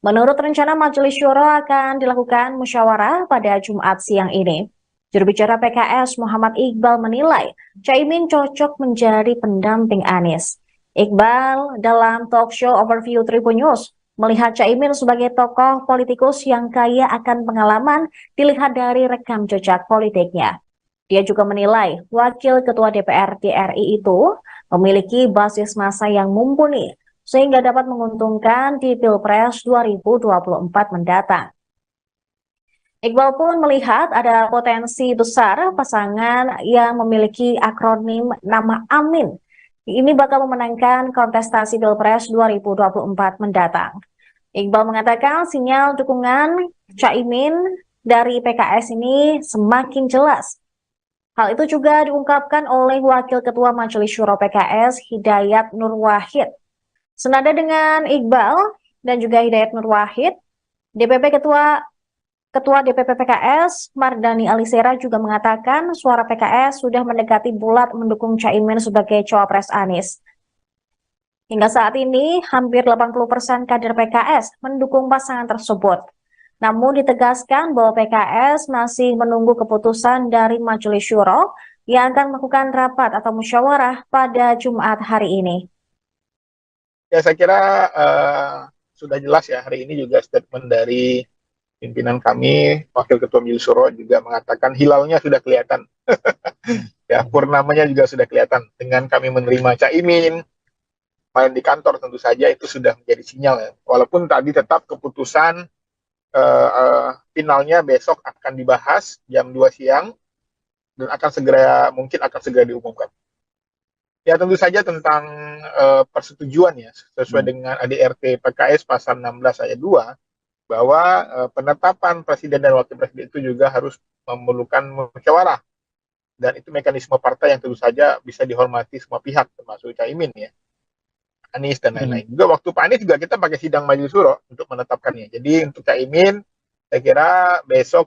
Menurut rencana Majelis Syuro akan dilakukan musyawarah pada Jumat siang ini. Juru bicara PKS Muhammad Iqbal menilai Caimin cocok menjadi pendamping Anies. Iqbal dalam talk show Overview Tribun News melihat Caimin sebagai tokoh politikus yang kaya akan pengalaman dilihat dari rekam jejak politiknya. Dia juga menilai Wakil Ketua DPR RI itu memiliki basis massa yang mumpuni sehingga dapat menguntungkan di Pilpres 2024 mendatang. Iqbal pun melihat ada potensi besar pasangan yang memiliki akronim nama Amin. Ini bakal memenangkan kontestasi Pilpres 2024 mendatang. Iqbal mengatakan sinyal dukungan Caimin dari PKS ini semakin jelas. Hal itu juga diungkapkan oleh Wakil Ketua Majelis Syuro PKS Hidayat Nur Wahid. Senada dengan Iqbal dan juga Hidayat Nur Wahid, Ketua DPP PKS Mardani Alisera juga mengatakan suara PKS sudah mendekati bulat mendukung Caimin sebagai cawapres Anies. Hingga saat ini, hampir 80% kader PKS mendukung pasangan tersebut. Namun ditegaskan bahwa PKS masih menunggu keputusan dari Majelis Syuro yang akan melakukan rapat atau musyawarah pada Jumat hari ini. Ya, saya kira sudah jelas ya, hari ini juga statement dari pimpinan kami, Wakil Ketua Majelis Syuro juga mengatakan hilalnya sudah kelihatan. Ya, purnamanya juga sudah kelihatan dengan kami menerima Caimin, kemarin di kantor tentu saja itu sudah menjadi sinyal ya. Walaupun tadi tetap keputusan finalnya besok akan dibahas jam 2 siang dan mungkin akan segera diumumkan. Ya tentu saja tentang persetujuan ya sesuai dengan ADRT PKS pasal 16 ayat 2 bahwa penetapan presiden dan wakil presiden itu juga harus memerlukan musyawarah, dan itu mekanisme partai yang tentu saja bisa dihormati semua pihak termasuk Caimin ya, Anies dan lain-lain. Juga waktu Pak Anies juga kita pakai sidang majelis syuro untuk menetapkannya. Jadi untuk Caimin saya kira besok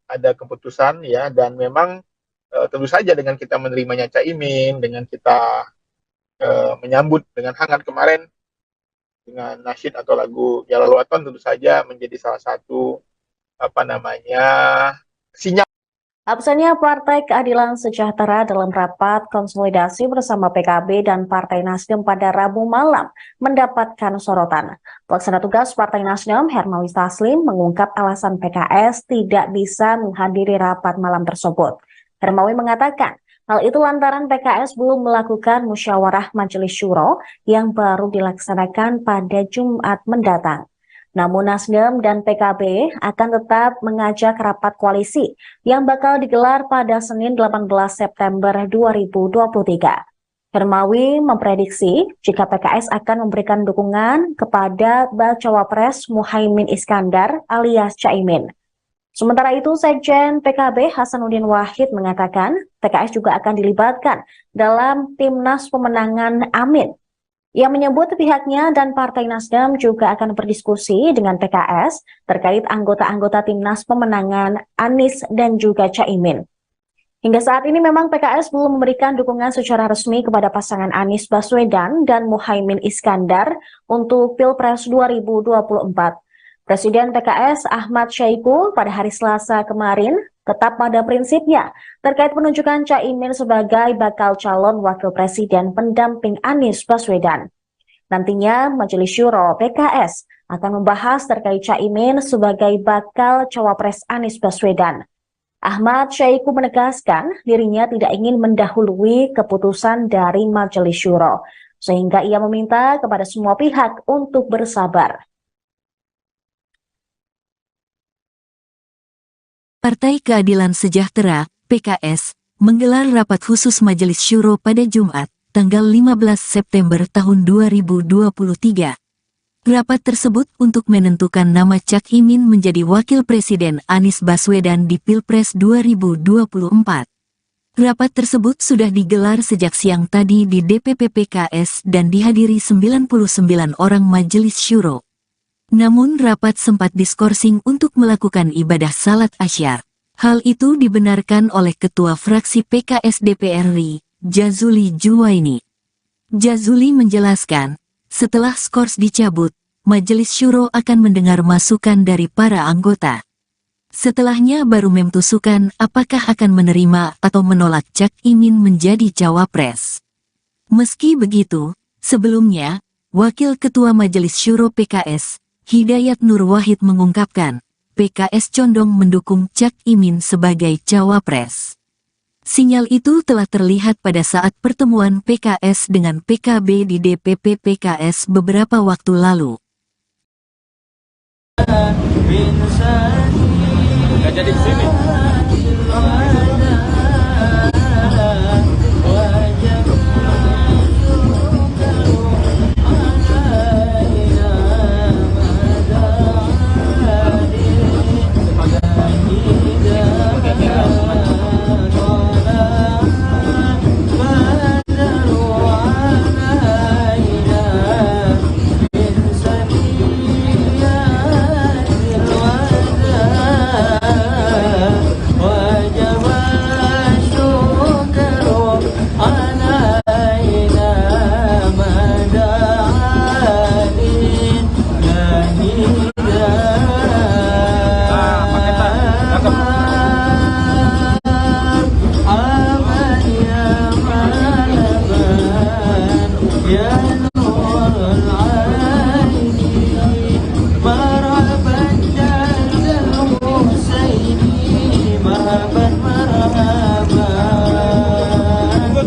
ada keputusan ya, dan memang tentu saja dengan kita menerimanya Caimin, dengan kita menyambut dengan hangat kemarin dengan nasyid atau lagu Jalal Waton, tentu saja menjadi salah satu sinyal. Absennya Partai Keadilan Sejahtera dalam rapat konsolidasi bersama PKB dan Partai Nasdem pada Rabu malam mendapatkan sorotan. Pelaksana tugas Partai Nasdem, Hermawi Taslim, mengungkap alasan PKS tidak bisa menghadiri rapat malam tersebut. Hermawi mengatakan, hal itu lantaran PKS belum melakukan musyawarah Majelis Syuro yang baru dilaksanakan pada Jumat mendatang. Namun Nasdem dan PKB akan tetap mengajak rapat koalisi yang bakal digelar pada Senin 18 September 2023. Hermawi memprediksi jika PKS akan memberikan dukungan kepada Bacawa Pres Muhaimin Iskandar alias Caimin. Sementara itu, Sekjen PKB Hasanuddin Wahid mengatakan PKS juga akan dilibatkan dalam Timnas Pemenangan Amin. Ia menyebut pihaknya dan Partai Nasdem juga akan berdiskusi dengan PKS terkait anggota-anggota Timnas Pemenangan Anies dan juga Caimin. Hingga saat ini memang PKS belum memberikan dukungan secara resmi kepada pasangan Anies Baswedan dan Muhaimin Iskandar untuk Pilpres 2024. Presiden PKS Ahmad Syahiku pada hari Selasa kemarin tetap pada prinsipnya terkait penunjukan Caimin sebagai bakal calon wakil presiden pendamping Anies Baswedan. Nantinya Majelis Syuro PKS akan membahas terkait Caimin sebagai bakal cawapres Anies Baswedan. Ahmad Syahiku menegaskan dirinya tidak ingin mendahului keputusan dari Majelis Syuro, sehingga ia meminta kepada semua pihak untuk bersabar. Partai Keadilan Sejahtera, PKS, menggelar rapat khusus Majelis Syuro pada Jumat, tanggal 15 September tahun 2023. Rapat tersebut untuk menentukan nama Cak Imin menjadi Wakil Presiden Anies Baswedan di Pilpres 2024. Rapat tersebut sudah digelar sejak siang tadi di DPP PKS dan dihadiri 99 orang Majelis Syuro. Namun rapat sempat diskorsing untuk melakukan ibadah salat Asyar. Hal itu dibenarkan oleh Ketua Fraksi PKS DPR RI, Jazuli Juwaini. Jazuli menjelaskan, setelah skors dicabut, Majelis Syuro akan mendengar masukan dari para anggota. Setelahnya baru memutuskan apakah akan menerima atau menolak Cak Imin menjadi cawapres. Meski begitu, sebelumnya, Wakil Ketua Majelis Syuro PKS, Hidayat Nur Wahid mengungkapkan, PKS condong mendukung Cak Imin sebagai cawapres. Sinyal itu telah terlihat pada saat pertemuan PKS dengan PKB di DPP PKS beberapa waktu lalu. Nggak jadi kesini.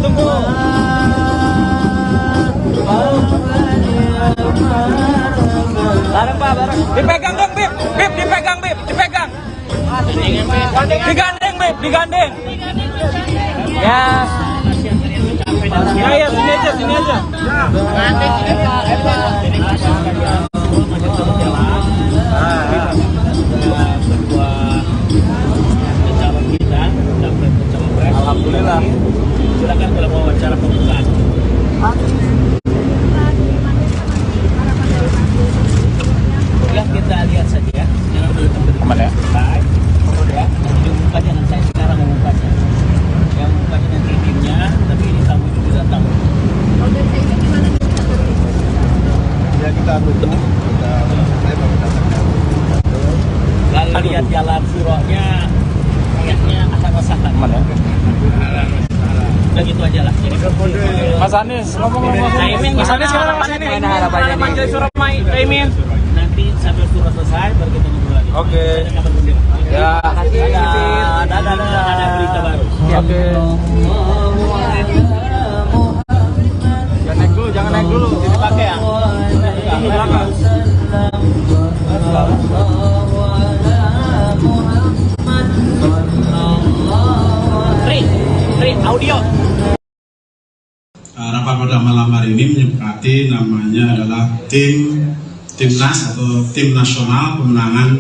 Tunggu. Digandeng, Beb, digandeng. Ya. Ya, sini aja, sini aja. Alhamdulillah. Silakan dalam wawancara pembukaan. Ya, kita lihat saja ya. Jangan dulu teman ya. Baik. Ya, diumumkan jangan saya sekarang mengumumkannya. Yang mengumumkannya nanti timnya, tapi ini tamu juga tamu. Ya kita tunggu. Saya baru datang. Lalu lihat jalan suroknya, kayaknya asal-asalan. Udah gitu aja lah. Jadi Mas Anies, ngomong-ngomong. Mas Anies sekarang Mas ini. Harapannya Majelis Syuro Caimin. nanti sampai surah selesai baru kita ngobrol lagi. Oke. Ya. Ada berita baru. Oke. Jangan naik dulu. Ini pakai ya. Di belakang. Tri, audio. Rapat pada malam hari ini menyepakati namanya adalah Timnas atau Tim Nasional Pemenangan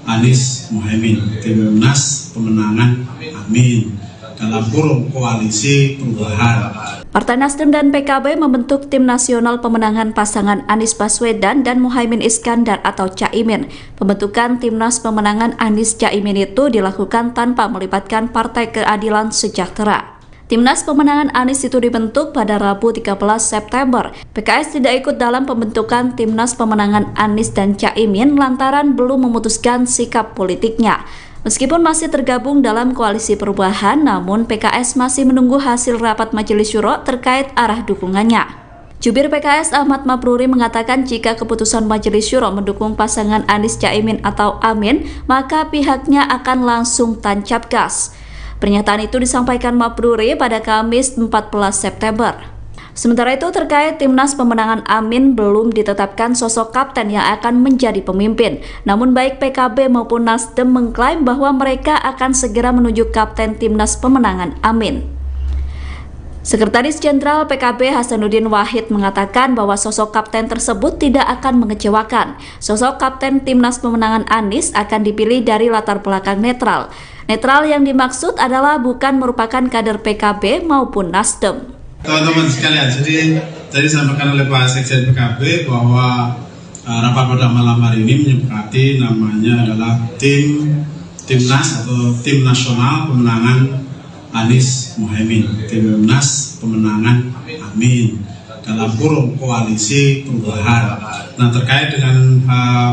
Anies Muhaimin, Timnas Pemenangan Amin dalam kurung Koalisi Perubahan. Partai Nasdem dan PKB membentuk Tim Nasional Pemenangan Pasangan Anies Baswedan dan Muhaimin Iskandar atau Caimin. Pembentukan Timnas Pemenangan Anies Caimin itu dilakukan tanpa melibatkan Partai Keadilan Sejahtera. Timnas Pemenangan Anies itu dibentuk pada Rabu 13 September. PKS tidak ikut dalam pembentukan Timnas Pemenangan Anies dan Caimin lantaran belum memutuskan sikap politiknya. Meskipun masih tergabung dalam koalisi perubahan, namun PKS masih menunggu hasil rapat Majelis Syuro terkait arah dukungannya. Jubir PKS Ahmad Mabruri mengatakan jika keputusan Majelis Syuro mendukung pasangan Anies Caimin atau Amin, maka pihaknya akan langsung tancap gas. Pernyataan itu disampaikan Mabruri pada Kamis 14 September. Sementara itu terkait Timnas Pemenangan Amin belum ditetapkan sosok kapten yang akan menjadi pemimpin. Namun baik PKB maupun Nasdem mengklaim bahwa mereka akan segera menunjuk kapten Timnas Pemenangan Amin. Sekretaris Jenderal PKB Hasanuddin Wahid mengatakan bahwa sosok kapten tersebut tidak akan mengecewakan. Sosok kapten Timnas Pemenangan Anies akan dipilih dari latar belakang netral. Netral yang dimaksud adalah bukan merupakan kader PKB maupun Nasdem. Teman-teman sekalian, jadi tadi disampaikan oleh Pak Sekjen PKB bahwa rapat pada malam hari ini menyepakati namanya adalah Timnas atau Tim Nasional Pemenangan Anies Muhaimin, Timnas Pemenangan Amin dalam kurung Koalisi Perubahan. Nah, terkait dengan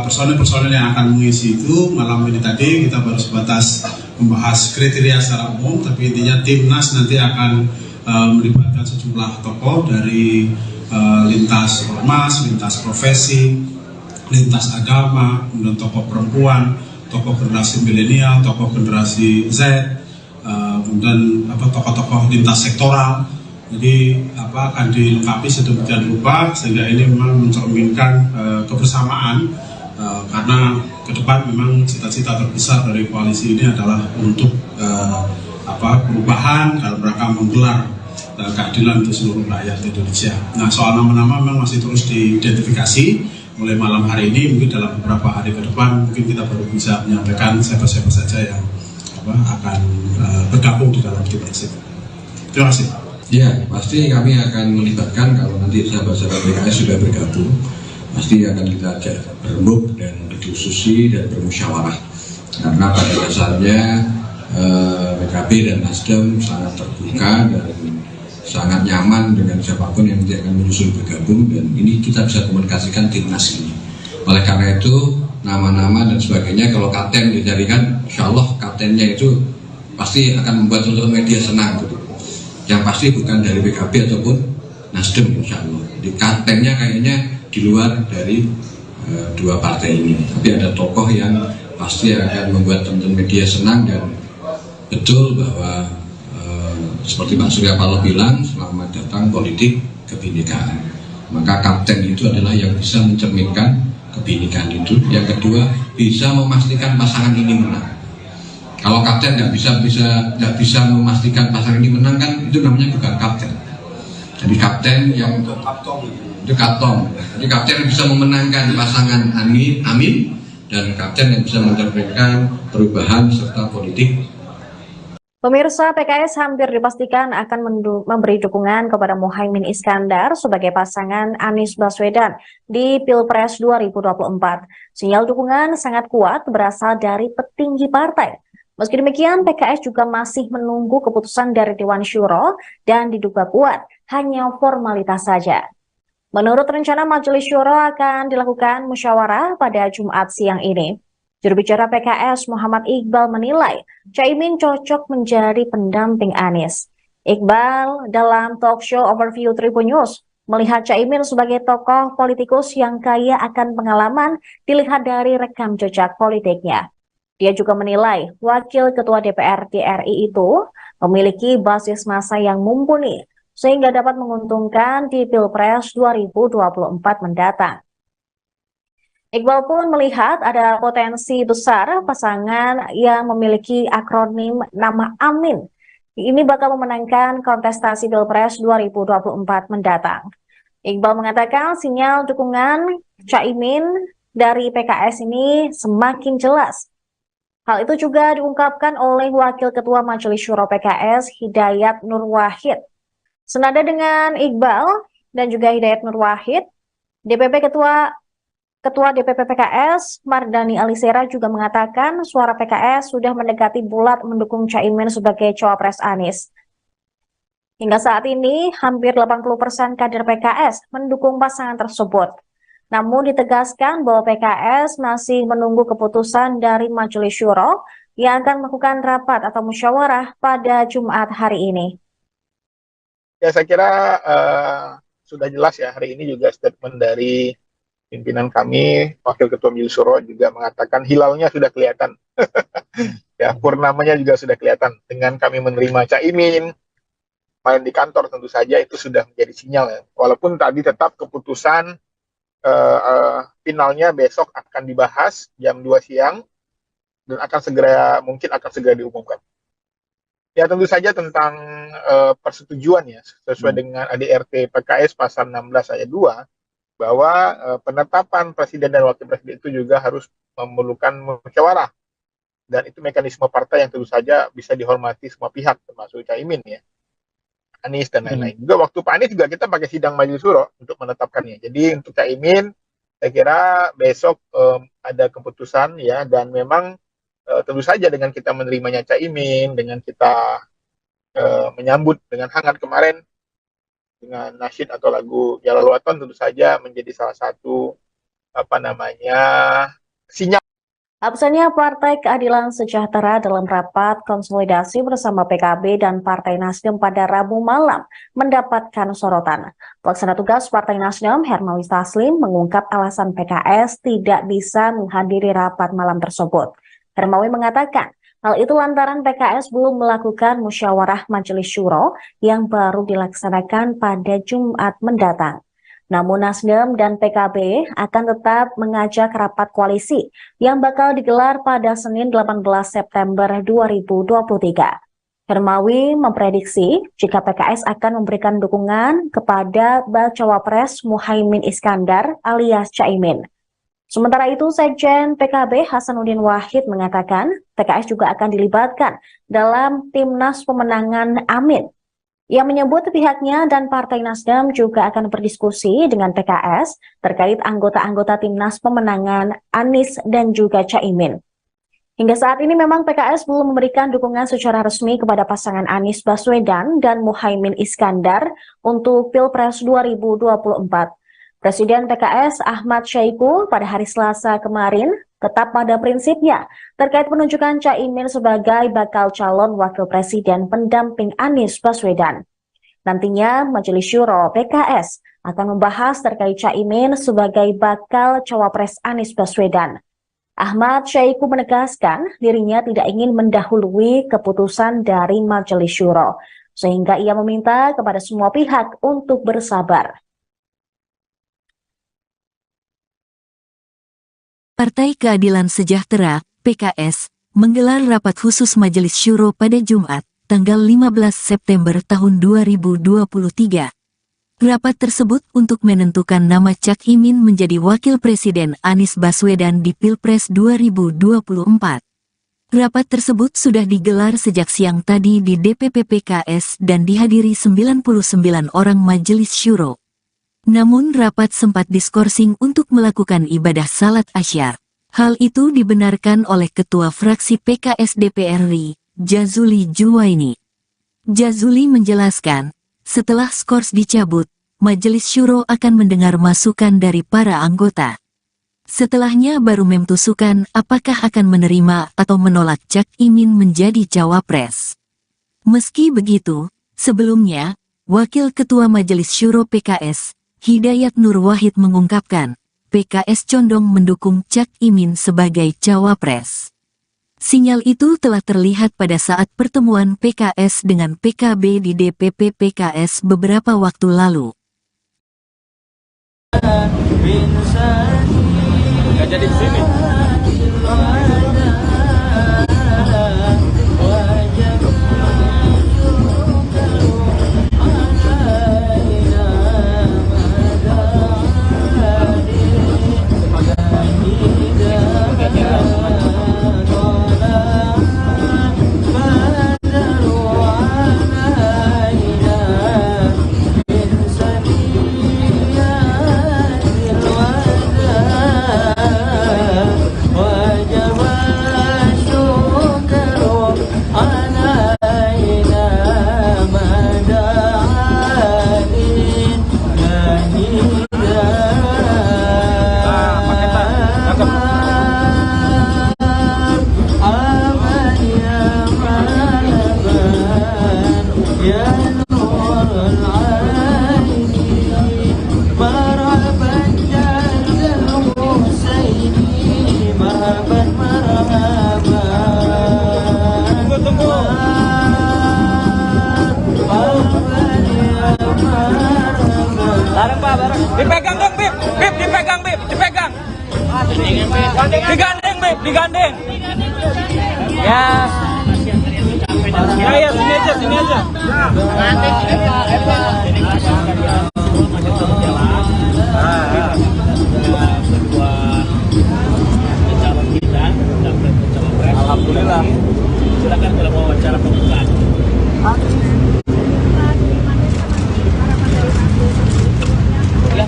personil-personil yang akan mengisi itu, malam ini tadi kita baru sebatas membahas kriteria secara umum, tapi intinya Timnas nanti akan melibatkan sejumlah tokoh dari lintas ormas, lintas profesi, lintas agama, kemudian tokoh perempuan, tokoh generasi milenial, tokoh generasi Z, kemudian tokoh-tokoh lintas sektoral. Jadi akan dilengkapi sedemikian rupa sehingga ini memang mencerminkan kebersamaan karena ke depan memang cita-cita terbesar dari koalisi ini adalah untuk perubahan dalam rangka menggelar keadilan untuk seluruh rakyat Indonesia. Nah, soal nama-nama memang masih terus diidentifikasi. Mulai malam hari ini, mungkin dalam beberapa hari ke depan, mungkin kita baru bisa menyampaikan siapa-siapa saja yang akan bergabung di dalam tim tersebut. Terima kasih. Ya, pasti kami akan melibatkan kalau nanti sahabat-sahabat PKS sudah bergabung, pasti akan kita ajak berembuk dan berdiskusi dan bermusyawarah. Karena pada dasarnya PKB dan Nasdem sangat terbuka dan sangat nyaman dengan siapapun yang nanti akan menyusul bergabung, dan ini kita bisa komunikasikan timnas ini. Oleh karena itu nama-nama dan sebagainya kalau kapten dicarikan, insya Allah kaptennya itu pasti akan membuat untuk media senang gitu. Yang pasti bukan dari PKB ataupun Nasdem, insya Allah. Di kaptennya kayaknya di luar dari dua partai ini, tapi ada tokoh yang pasti akan membuat teman-teman media senang, dan betul bahwa seperti Pak Surya Paloh bilang, selamat datang politik kebinekaan. Maka kapten itu adalah yang bisa mencerminkan kebinekaan itu. Yang kedua, bisa memastikan pasangan ini menang. Kalau kapten nggak bisa memastikan pasangan ini menang kan itu namanya bukan kapten. Jadi kapten yang itu kapten. Jadi kapten yang bisa memenangkan pasangan Amin dan kapten yang bisa menerbitkan perubahan serta politik. Pemirsa, PKS hampir dipastikan akan memberi dukungan kepada Muhaimin Iskandar sebagai pasangan Anies Baswedan di Pilpres 2024. Sinyal dukungan sangat kuat berasal dari petinggi partai. Meski demikian, PKS juga masih menunggu keputusan dari Dewan Syuro dan diduga kuat hanya formalitas saja. Menurut rencana Majelis Syuro akan dilakukan musyawarah pada Jumat siang ini. Juru bicara PKS Muhammad Iqbal menilai Caimin cocok menjadi pendamping Anies. Iqbal dalam talk show Overview Tribun News melihat Caimin sebagai tokoh politikus yang kaya akan pengalaman dilihat dari rekam jejak politiknya. Dia juga menilai Wakil Ketua DPR RI itu memiliki basis massa yang mumpuni sehingga dapat menguntungkan di Pilpres 2024 mendatang. Iqbal pun melihat ada potensi besar pasangan yang memiliki akronim nama Amin. Ini bakal memenangkan kontestasi Pilpres 2024 mendatang. Iqbal mengatakan sinyal dukungan Caimin dari PKS ini semakin jelas. Hal itu juga diungkapkan oleh Wakil Ketua Majelis Syuro PKS Hidayat Nur Wahid. Senada dengan Iqbal dan juga Hidayat Nur Wahid, Ketua DPP PKS, Mardani Alisera juga mengatakan suara PKS sudah mendekati bulat mendukung Caimin sebagai cawapres Anies. Hingga saat ini, hampir 80% kader PKS mendukung pasangan tersebut. Namun ditegaskan bahwa PKS masih menunggu keputusan dari Majelis Syuro yang akan melakukan rapat atau musyawarah pada Jumat hari ini. Ya, saya kira sudah jelas ya, hari ini juga statement dari pimpinan kami, Wakil Ketua Majelis Syuro juga mengatakan hilalnya sudah kelihatan. Ya, purnamanya juga sudah kelihatan. Dengan kami menerima Caimin, main di kantor tentu saja itu sudah menjadi sinyal ya. Walaupun tadi tetap keputusan finalnya besok akan dibahas jam 2 siang dan mungkin akan segera diumumkan. Ya, tentu saja tentang persetujuan ya, sesuai dengan ADRT PKS pasal 16 ayat 2, bahwa penetapan presiden dan wakil presiden itu juga harus memerlukan musyawarah. Dan itu mekanisme partai yang tentu saja bisa dihormati semua pihak, termasuk Caimin ya, Anies dan lain-lain. Juga waktu Pak Anies juga kita pakai sidang Majelis Syuro untuk menetapkannya. Jadi untuk Caimin, saya kira besok ada keputusan ya, dan memang tentu saja dengan kita menerimanya Caimin, dengan kita menyambut dengan hangat kemarin, dengan nasyid atau lagu Jalal Waton tentu saja menjadi salah satu sinyal. Absennya Partai Keadilan Sejahtera dalam rapat konsolidasi bersama PKB dan Partai Nasdem pada Rabu malam mendapatkan sorotan. Pelaksana tugas Partai Nasdem Hermawi Taslim mengungkap alasan PKS tidak bisa menghadiri rapat malam tersebut. Hermawi mengatakan hal itu lantaran PKS belum melakukan musyawarah Majelis Syuro yang baru dilaksanakan pada Jumat mendatang. Namun Nasdem dan PKB akan tetap mengajak rapat koalisi yang bakal digelar pada Senin 18 September 2023. Hermawi memprediksi jika PKS akan memberikan dukungan kepada Bacawa Pres Muhaimin Iskandar alias Caimin. Sementara itu, Sekjen PKB Hasanuddin Wahid mengatakan PKS juga akan dilibatkan dalam Timnas Pemenangan Amin. Ia menyebut pihaknya dan Partai Nasdem juga akan berdiskusi dengan PKS terkait anggota-anggota Timnas Pemenangan Anies dan juga Caimin. Hingga saat ini memang PKS belum memberikan dukungan secara resmi kepada pasangan Anies Baswedan dan Muhaimin Iskandar untuk Pilpres 2024. Presiden PKS Ahmad Syaiqo pada hari Selasa kemarin tetap pada prinsipnya terkait penunjukan Caimin sebagai bakal calon wakil presiden pendamping Anies Baswedan. Nantinya Majelis Syuro PKS akan membahas terkait Caimin sebagai bakal cawapres Anies Baswedan. Ahmad Syaiqo menegaskan dirinya tidak ingin mendahului keputusan dari Majelis Syuro, sehingga ia meminta kepada semua pihak untuk bersabar. Partai Keadilan Sejahtera, PKS, menggelar rapat khusus Majelis Syuro pada Jumat, tanggal 15 September tahun 2023. Rapat tersebut untuk menentukan nama Cak Imin menjadi Wakil Presiden Anies Baswedan di Pilpres 2024. Rapat tersebut sudah digelar sejak siang tadi di DPP PKS dan dihadiri 99 orang Majelis Syuro. Namun rapat sempat diskorsing untuk melakukan ibadah salat Asyar. Hal itu dibenarkan oleh Ketua Fraksi PKS DPR RI, Jazuli Juwaini. Jazuli menjelaskan, setelah skors dicabut, Majelis Syuro akan mendengar masukan dari para anggota. Setelahnya baru memutuskan apakah akan menerima atau menolak Cak Imin menjadi cawapres. Meski begitu, sebelumnya, Wakil Ketua Majelis Syuro PKS, Hidayat Nur Wahid mengungkapkan, PKS condong mendukung Cak Imin sebagai cawapres. Sinyal itu telah terlihat pada saat pertemuan PKS dengan PKB di DPP PKS beberapa waktu lalu. Nggak jadi di sini. Dipegang dong, Bib. Bib, dipegang, Bib. Dipegang. Digandeng, Bib. Digandeng. Ya. Ya, sini aja, sini aja. Alhamdulillah. Silakan kalau mau wawancara pembukaan.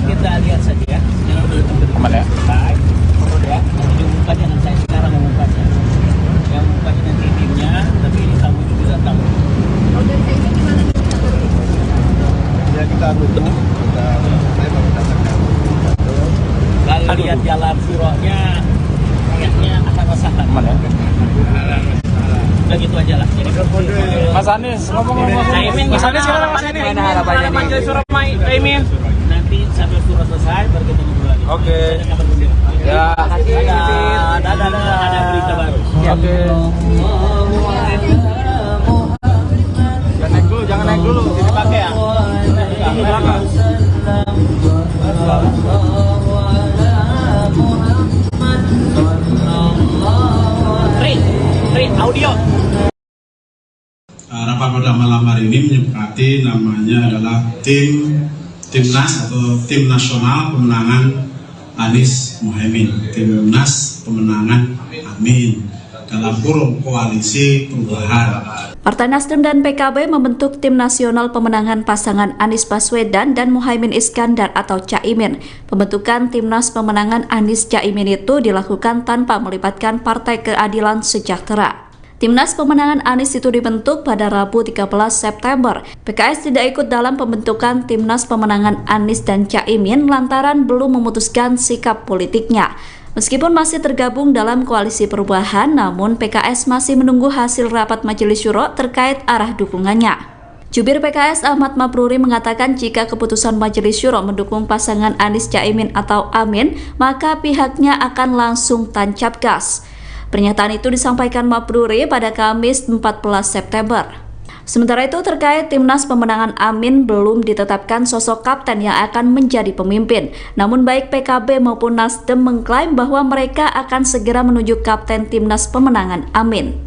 Kita lihat saja ya. Aman ya? Baik. Ya, diumumkan jangan saya sekarang mengumumkannya. Yang mengumumkannya nanti timnya, tapi ini tamu juga tamu. Ya kita tunggu. Saya baru datangkan. Kalau lihat jalan Syuro-nya, kayaknya asal-asalan. Aman ya? Udah gitu aja lah. Jadi Mas Anies, ngomong-ngomong. Mas Anies sekarang Mas Anies. Gimana harapannya nih? Majelis Syuro Imin. nanti sampai Syuro selesai baru kita ngobrol lagi. Oke. Ya. Ada berita baru. Oke. Jangan naik dulu. Sini pakai ya. Di belakang. Tri, audio. Rapat pada malam hari ini menyepakati namanya adalah Timnas atau Tim Nasional Pemenangan Anies Muhaimin, Timnas Pemenangan Amin dalam kurung Koalisi Perubahan. Partai Nasdem dan PKB membentuk Tim Nasional Pemenangan Pasangan Anies Baswedan dan Muhaimin Iskandar atau Caimin. Pembentukan Timnas Pemenangan Anies Caimin itu dilakukan tanpa melibatkan Partai Keadilan Sejahtera. Timnas Pemenangan Anies itu dibentuk pada Rabu 13 September. PKS tidak ikut dalam pembentukan Timnas Pemenangan Anies dan Caimin lantaran belum memutuskan sikap politiknya. Meskipun masih tergabung dalam koalisi perubahan, namun PKS masih menunggu hasil rapat Majelis Syuro terkait arah dukungannya. Jubir PKS Ahmad Mabruri mengatakan jika keputusan Majelis Syuro mendukung pasangan Anies Caimin atau Amin, maka pihaknya akan langsung tancap gas. Pernyataan itu disampaikan Mabruri pada Kamis 14 September. Sementara itu terkait Timnas Pemenangan Amin belum ditetapkan sosok kapten yang akan menjadi pemimpin. Namun baik PKB maupun Nasdem mengklaim bahwa mereka akan segera menunjuk kapten Timnas Pemenangan Amin.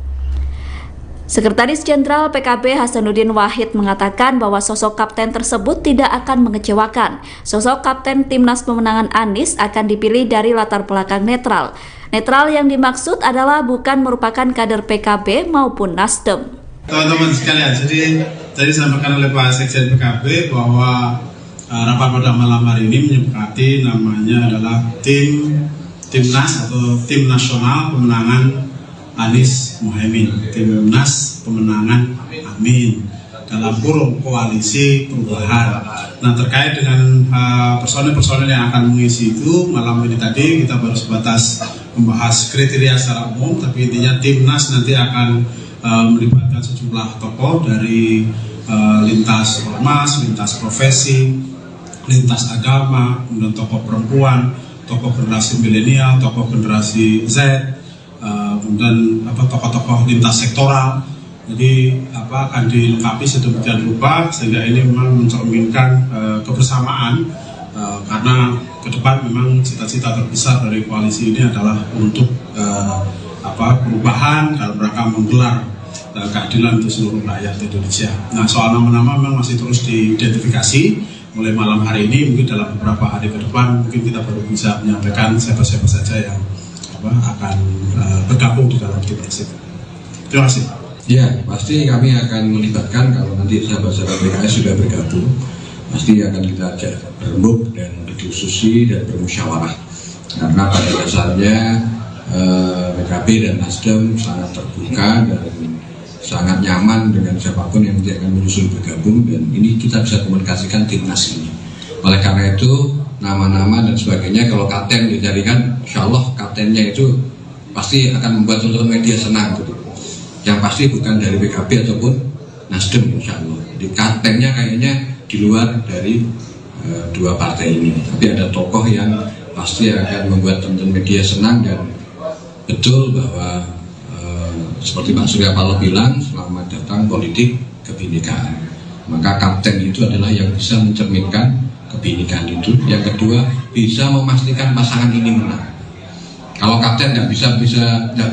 Sekretaris Jenderal PKB Hasanuddin Wahid mengatakan bahwa sosok kapten tersebut tidak akan mengecewakan. Sosok kapten Timnas Pemenangan Anies akan dipilih dari latar belakang netral. Netral yang dimaksud adalah bukan merupakan kader PKB maupun Nasdem. Teman-teman sekalian, jadi tadi disampaikan oleh Pak Sekjen PKB bahwa rapat pada malam hari ini menyepakati namanya adalah Timnas atau Tim Nasional Pemenangan Anies Muhaimin, Timnas Pemenangan Amin dalam kurung koalisi perubahan. Nah, terkait dengan personel-personel yang akan mengisi itu, malam ini tadi kita baru sebatas membahas kriteria secara umum, tapi intinya Timnas nanti akan melibatkan sejumlah tokoh dari lintas ormas, lintas profesi, lintas agama, kemudian tokoh perempuan, tokoh generasi milenial, tokoh generasi Z, kemudian tokoh-tokoh lintas sektoral. Jadi akan dilengkapi sedemikian rupa sehingga ini memang mencerminkan kebersamaan, karena ke depan memang cita-cita terbesar dari koalisi ini adalah untuk perubahan dalam rangka menggelar keadilan untuk seluruh rakyat Indonesia. Nah, soal nama-nama memang masih terus diidentifikasi. Mulai malam hari ini, mungkin dalam beberapa hari ke depan, mungkin kita baru bisa menyampaikan siapa-siapa saja yang akan bergabung di dalam timnas itu. Terima kasih. Ya, pasti kami akan melibatkan kalau nanti sahabat-sahabat PKS sudah bergabung, pasti akan kita ajak berembuk dan berdiskusi dan bermusyawarah. Karena pada dasarnya PKB dan Nasdem sangat terbuka dan sangat nyaman dengan siapapun yang nanti akan menyusul bergabung, dan ini kita bisa komunikasikan timnas ini. Oleh karena itu nama-nama dan sebagainya kalau kapten dicarikan, insya Allah kaptennya itu pasti akan membuat teman-teman media senang gitu. Yang pasti bukan dari PKB ataupun Nasdem, insya Allah. Jadi kaptennya kayaknya di luar dari dua partai ini, tapi ada tokoh yang pasti akan membuat teman-teman media senang, dan betul bahwa seperti Pak Surya Paloh bilang, selamat datang politik kebinekaan. Maka kapten itu adalah yang bisa mencerminkan kebinekaan itu. Yang kedua, bisa memastikan pasangan ini menang. Kalau kapten nggak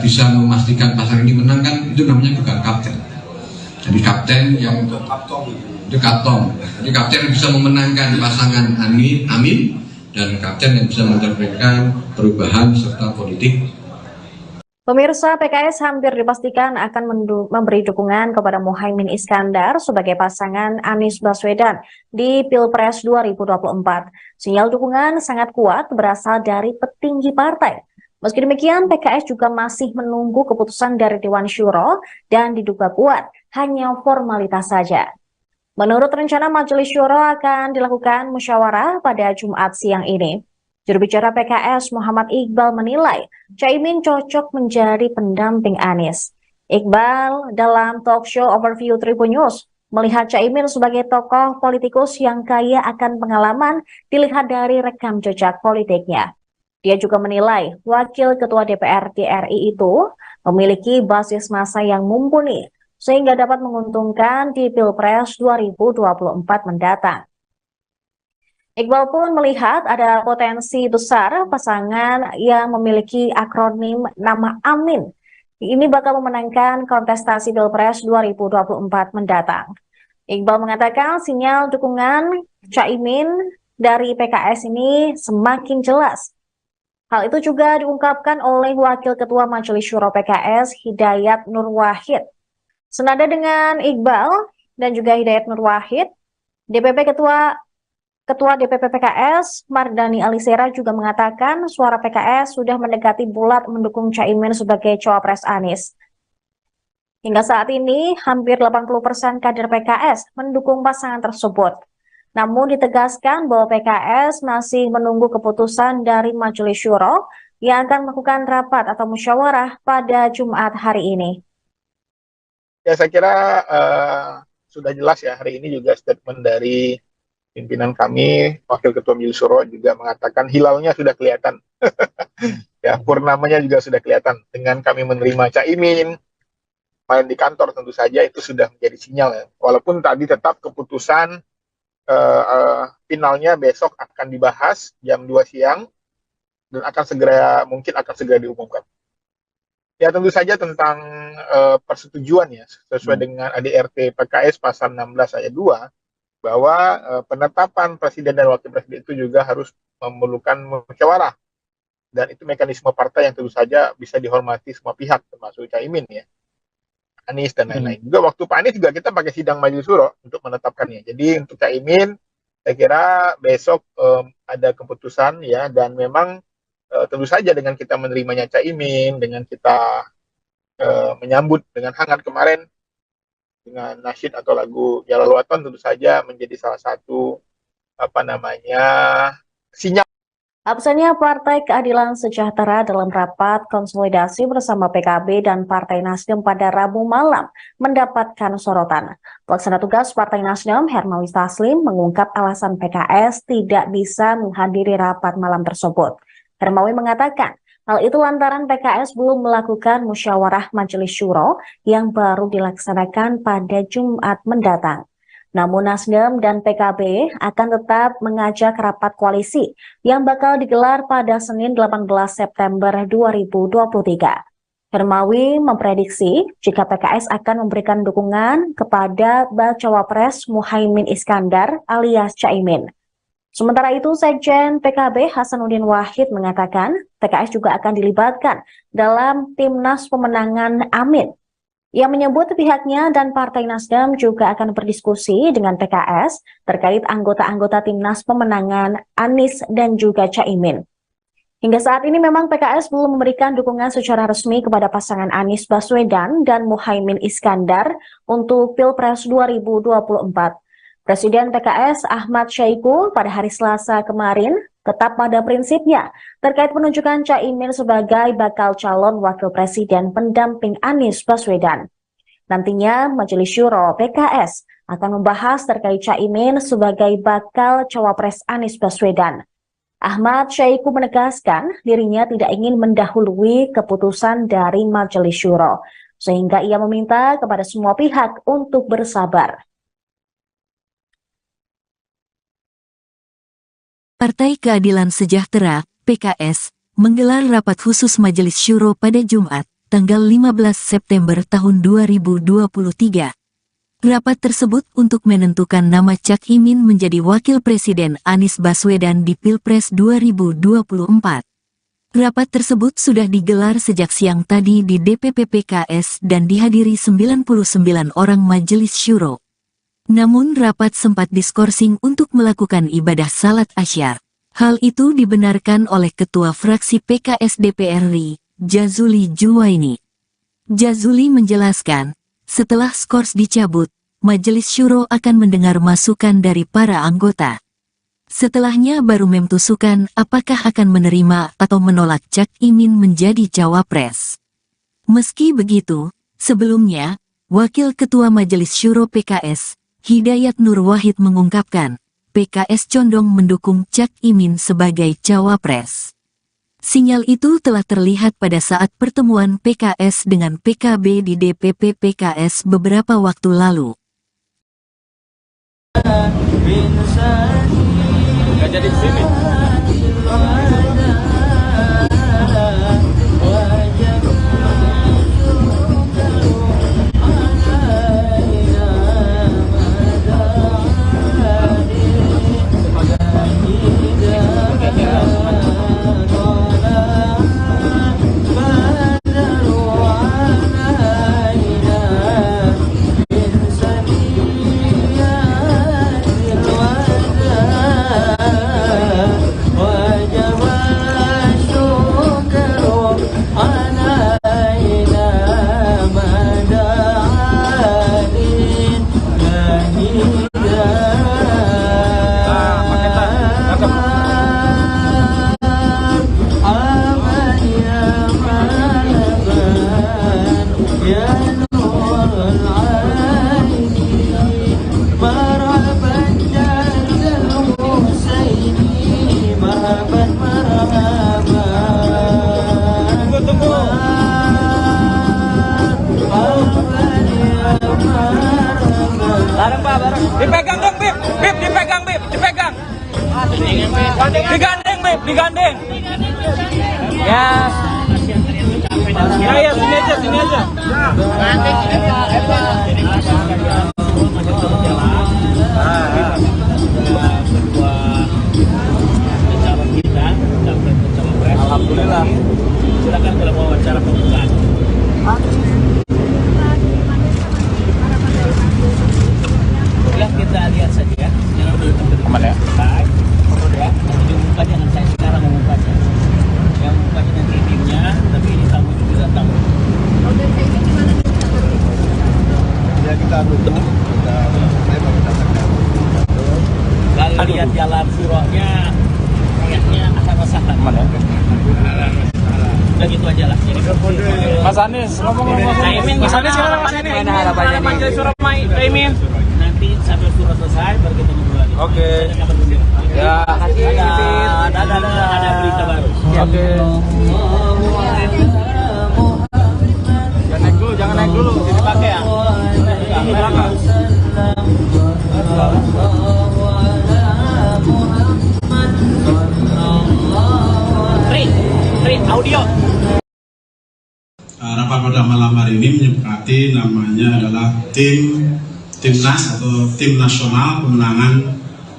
bisa memastikan pasangan ini menang, kan itu namanya bukan kapten. Jadi kapten yang itu kapten. Jadi kapten yang bisa memenangkan pasangan Amin, dan kapten yang bisa mencerminkan perubahan serta politik. Pemirsa, PKS hampir dipastikan akan memberi dukungan kepada Muhaimin Iskandar sebagai pasangan Anies Baswedan di Pilpres 2024. Sinyal dukungan sangat kuat berasal dari petinggi partai. Meski demikian, PKS juga masih menunggu keputusan dari Dewan Syuro dan diduga kuat hanya formalitas saja. Menurut rencana Majelis Syuro akan dilakukan musyawarah pada Jumat siang ini. Juru bicara PKS Muhammad Iqbal menilai Caimin cocok menjadi pendamping Anies. Iqbal dalam talk show Overview Tribun News melihat Caimin sebagai tokoh politikus yang kaya akan pengalaman dilihat dari rekam jejak politiknya. Dia juga menilai Wakil Ketua DPR RI itu memiliki basis massa yang mumpuni sehingga dapat menguntungkan di Pilpres 2024 mendatang. Iqbal pun melihat ada potensi besar pasangan yang memiliki akronim nama Amin. Ini bakal memenangkan kontestasi Pilpres 2024 mendatang. Iqbal mengatakan sinyal dukungan Caimin dari PKS ini semakin jelas. Hal itu juga diungkapkan oleh Wakil Ketua Majelis Syuro PKS Hidayat Nur Wahid. Senada dengan Iqbal dan juga Hidayat Nur Wahid, Ketua DPP PKS Mardani Alisera juga mengatakan suara PKS sudah mendekati bulat mendukung Caimin sebagai cawapres Anies. Hingga saat ini, hampir 80% kader PKS mendukung pasangan tersebut. Namun ditegaskan bahwa PKS masih menunggu keputusan dari Majelis Syuro yang akan melakukan rapat atau musyawarah pada Jumat hari ini. Ya, saya kira sudah jelas ya, hari ini juga statement dari pimpinan kami, Wakil Ketua Majelis Syuro juga mengatakan hilalnya sudah kelihatan. Ya, purnamanya juga sudah kelihatan dengan kami menerima Caimin, kemarin di kantor, tentu saja itu sudah menjadi sinyal ya. Walaupun tadi tetap keputusan finalnya besok akan dibahas jam 2 siang dan mungkin akan segera diumumkan. Ya tentu saja tentang persetujuan ya, sesuai dengan ADRT PKS pasal 16 ayat 2, bahwa penetapan presiden dan wakil presiden itu juga harus memerlukan musyawarah. Dan itu mekanisme partai yang tentu saja bisa dihormati semua pihak, termasuk Caimin ya, Anies dan lain-lain. Juga waktu Pak Anies juga kita pakai sidang majelis syuro untuk menetapkannya. Jadi untuk Caimin, saya kira besok ada keputusan ya, dan memang tentu saja dengan kita menerimanya Caimin, dengan kita menyambut dengan hangat kemarin dengan nasyid atau lagu Jalal Waton, tentu saja menjadi salah satu sinyal. Absennya Partai Keadilan Sejahtera dalam rapat konsolidasi bersama PKB dan Partai Nasdem pada Rabu malam mendapatkan sorotan. Pelaksana tugas Partai Nasdem, Hermawi Taslim, mengungkap alasan PKS tidak bisa menghadiri rapat malam tersebut. Hermawi mengatakan, hal itu lantaran PKS belum melakukan musyawarah Majelis Syuro yang baru dilaksanakan pada Jumat mendatang. Namun Nasdem dan PKB akan tetap mengajak rapat koalisi yang bakal digelar pada Senin 18 September 2023. Hermawi memprediksi jika PKS akan memberikan dukungan kepada Bacawa Pres Muhaimin Iskandar alias Caimin. Sementara itu, Sekjen PKB Hasanuddin Wahid mengatakan PKS juga akan dilibatkan dalam Timnas Pemenangan Amin. Ia menyebut pihaknya dan Partai Nasdem juga akan berdiskusi dengan PKS terkait anggota-anggota Timnas Pemenangan Anies dan juga Caimin. Hingga saat ini memang PKS belum memberikan dukungan secara resmi kepada pasangan Anies Baswedan dan Muhaimin Iskandar untuk Pilpres 2024. Presiden PKS Ahmad Syahiku pada hari Selasa kemarin tetap pada prinsipnya terkait penunjukan Caimin sebagai bakal calon wakil presiden pendamping Anies Baswedan. Nantinya Majelis Syuro PKS akan membahas terkait Caimin sebagai bakal cawapres Anies Baswedan. Ahmad Syahiku menegaskan dirinya tidak ingin mendahului keputusan dari Majelis Syuro, sehingga ia meminta kepada semua pihak untuk bersabar. Partai Keadilan Sejahtera, PKS, menggelar rapat khusus Majelis Syuro pada Jumat, tanggal 15 September tahun 2023. Rapat tersebut untuk menentukan nama Cak Imin menjadi Wakil Presiden Anies Baswedan di Pilpres 2024. Rapat tersebut sudah digelar sejak siang tadi di DPP PKS dan dihadiri 99 orang Majelis Syuro. Namun rapat sempat diskorsing untuk melakukan ibadah salat Asyar. Hal itu dibenarkan oleh Ketua Fraksi PKS DPR RI, Jazuli Juwaini. Jazuli menjelaskan, setelah skors dicabut, Majelis Syuro akan mendengar masukan dari para anggota. Setelahnya baru memutuskan apakah akan menerima atau menolak Cak Imin menjadi cawapres. Meski begitu, sebelumnya, Wakil Ketua Majelis Syuro PKS, Hidayat Nur Wahid mengungkapkan, PKS condong mendukung Cak Imin sebagai cawapres. Sinyal itu telah terlihat pada saat pertemuan PKS dengan PKB di DPP PKS beberapa waktu lalu. Nggak jadi di sini. wajib Bareng Pak, bareng. Dipegang dong, Bib. Bib, dipegang, Bib. Dipegang. Digandeng, Bib, digandeng. Ya. Ya, sini aja, sini aja. Alhamdulillah. Silakan kalau mau wawancara pembukaan. Ya, kita lihat saja ya. Aman ya? Baik. Ya, diumumkan jangan saya sekarang mengumumkannya. Yang mengumumkannya nanti timnya, tapi ini tamu juga tamu. Ya kita tunggu. Saya baru datang. Kalau lihat jalan Syuronya kayaknya asal-asalan. Aman ya? Udah gitu aja lah. Jadi Mas Anies, ngomong-ngomong. Mas Anies sekarang Mas Anies. Gimana harapannya nih? Manggil Syuro Caimin. nanti sampai surat selesai baru kita ngobrol lagi. Oke. Ya, ada berita baru. Oke. Jangan naik dulu, jadi pakai ya. Belakang. Tri, audio. Rapat pada malam hari ini menyepakati namanya adalah Timnas atau Tim Nasional Pemenangan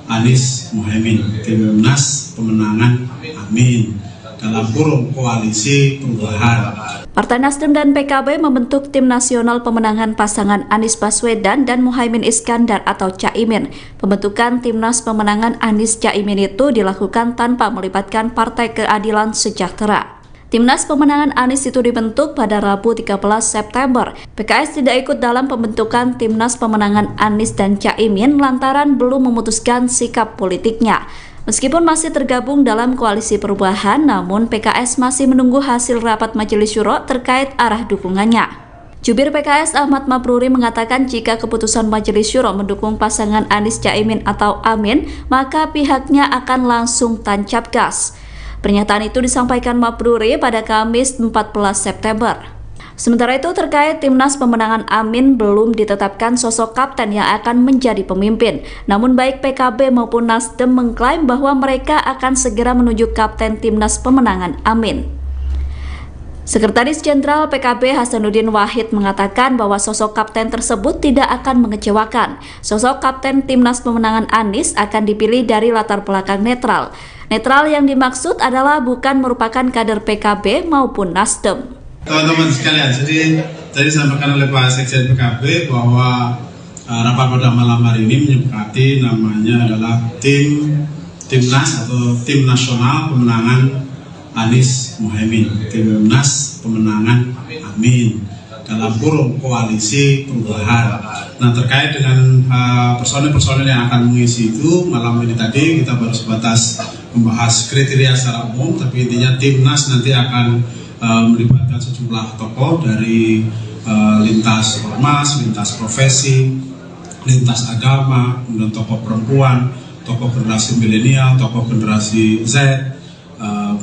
Anies Muhaimin, Timnas Pemenangan Amin dalam kurung Koalisi Perubahan. Partai Nasdem dan PKB membentuk Tim Nasional Pemenangan Pasangan Anies Baswedan dan Muhaimin Iskandar atau Caimin. Pembentukan Timnas Pemenangan Anies Caimin itu dilakukan tanpa melibatkan Partai Keadilan Sejahtera. Timnas Pemenangan Anies itu dibentuk pada Rabu 13 September. PKS tidak ikut dalam pembentukan Timnas Pemenangan Anies dan Caimin lantaran belum memutuskan sikap politiknya. Meskipun masih tergabung dalam koalisi perubahan, namun PKS masih menunggu hasil rapat Majelis Syuro terkait arah dukungannya. Jubir PKS Ahmad Mabruri mengatakan jika keputusan Majelis Syuro mendukung pasangan Anies Caimin atau Amin, maka pihaknya akan langsung tancap gas. Pernyataan itu disampaikan Mabruri pada Kamis 14 September. Sementara itu terkait Timnas Pemenangan Amin belum ditetapkan sosok kapten yang akan menjadi pemimpin. Namun baik PKB maupun Nasdem mengklaim bahwa mereka akan segera menunjuk kapten Timnas Pemenangan Amin. Sekretaris Jenderal PKB Hasanuddin Wahid mengatakan bahwa sosok kapten tersebut tidak akan mengecewakan. Sosok kapten Timnas Pemenangan Anies akan dipilih dari latar belakang netral. Netral yang dimaksud adalah bukan merupakan kader PKB maupun Nasdem. Teman-teman sekalian, jadi tadi disampaikan oleh Pak Sekjen PKB bahwa rapat pada malam hari ini menyepakati namanya adalah Timnas atau Tim Nasional Pemenangan Anies Muhaimin, Timnas Pemenangan Amin dalam kurung Koalisi Perubahan. Nah, terkait dengan personil-personil yang akan mengisi itu, malam ini tadi kita baru sebatas membahas kriteria secara umum, tapi intinya Timnas nanti akan melibatkan sejumlah tokoh dari lintas ormas, lintas profesi, lintas agama, kemudian tokoh perempuan, tokoh generasi milenial, tokoh generasi Z,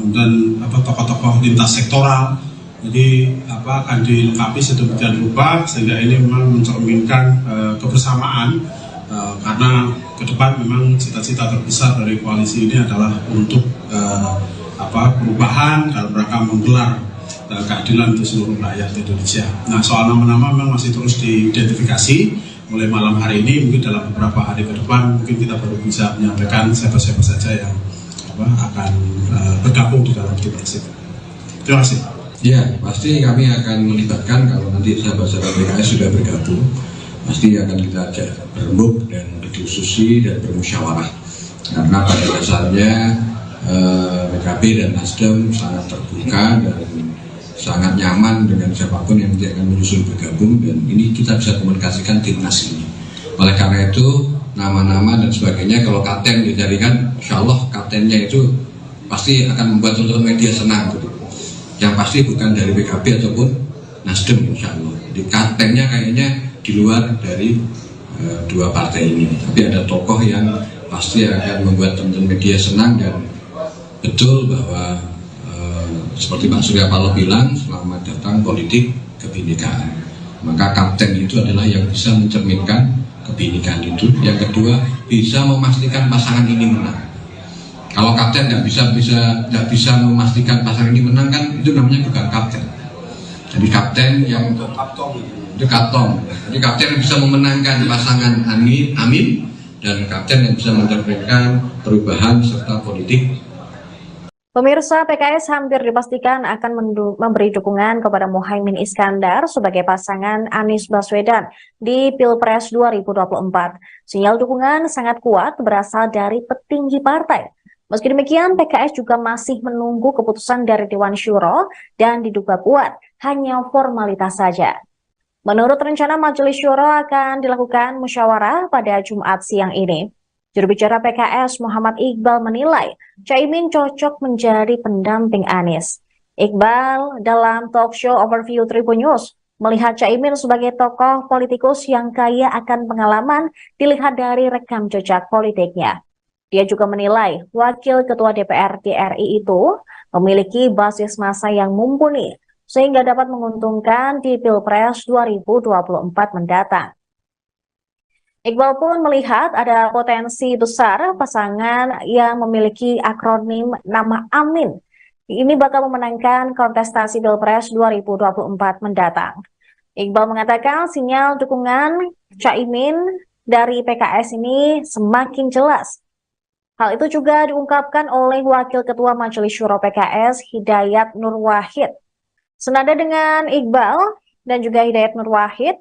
kemudian tokoh-tokoh lintas sektoral. Jadi akan dilengkapi sedemikian rupa sehingga ini memang mencerminkan kebersamaan karena ke depan memang cita-cita terbesar dari koalisi ini adalah untuk perubahan dalam rangka menggelar keadilan untuk seluruh rakyat Indonesia. Nah, soal nama-nama memang masih terus diidentifikasi. Mulai malam hari ini, mungkin dalam beberapa hari ke depan, mungkin kita baru bisa menyampaikan siapa-siapa saja yang akan bergabung di dalam timnas itu. Terima kasih. Ya, pasti kami akan melibatkan kalau nanti sahabat-sahabat PKS sudah bergabung, pasti akan kita ajak berembuk dan berdiskusi dan bermusyawarah. Karena pada dasarnya PKB dan Nasdem sangat terbuka dan sangat nyaman dengan siapapun yang nanti akan menyusul bergabung, dan ini kita bisa komunikasikan timnas ini. Oleh karena itu nama-nama dan sebagainya kalau kapten dicarikan, insya Allah kaptennya itu pasti akan membuat teman-teman media senang gitu. Yang pasti bukan dari PKB ataupun Nasdem insya Allah. Di kaptennya kayaknya di luar dari dua partai ini, tapi ada tokoh yang pasti akan membuat teman-teman media senang, dan betul bahwa seperti Pak Surya Paloh bilang, selamat datang politik kebinekaan. Maka kapten itu adalah yang bisa mencerminkan kebinekaan itu. Yang kedua, bisa memastikan pasangan ini menang. Kalau kapten nggak bisa memastikan pasangan ini menang, kan itu namanya bukan kapten. Jadi kapten yang itu kapten. Jadi kapten yang bisa memenangkan pasangan Amin dan kapten yang bisa mencapaikan perubahan serta politik. Pemirsa, PKS hampir dipastikan akan memberi dukungan kepada Muhaimin Iskandar sebagai pasangan Anies Baswedan di Pilpres 2024. Sinyal dukungan sangat kuat berasal dari petinggi partai. Meski demikian, PKS juga masih menunggu keputusan dari Dewan Syuro dan diduga kuat hanya formalitas saja. Menurut rencana Majelis Syuro akan dilakukan musyawarah pada Jumat siang ini. Juru bicara PKS Muhammad Iqbal menilai Caimin cocok menjadi pendamping Anies. Iqbal dalam talk show Overview Tribun News melihat Caimin sebagai tokoh politikus yang kaya akan pengalaman dilihat dari rekam jejak politiknya. Dia juga menilai Wakil Ketua DPR RI itu memiliki basis massa yang mumpuni sehingga dapat menguntungkan di Pilpres 2024 mendatang. Iqbal pun melihat ada potensi besar pasangan yang memiliki akronim nama Amin. Ini bakal memenangkan kontestasi Pilpres 2024 mendatang. Iqbal mengatakan sinyal dukungan Caimin dari PKS ini semakin jelas. Hal itu juga diungkapkan oleh Wakil Ketua Majelis Syuro PKS Hidayat Nur Wahid. Senada dengan Iqbal dan juga Hidayat Nur Wahid,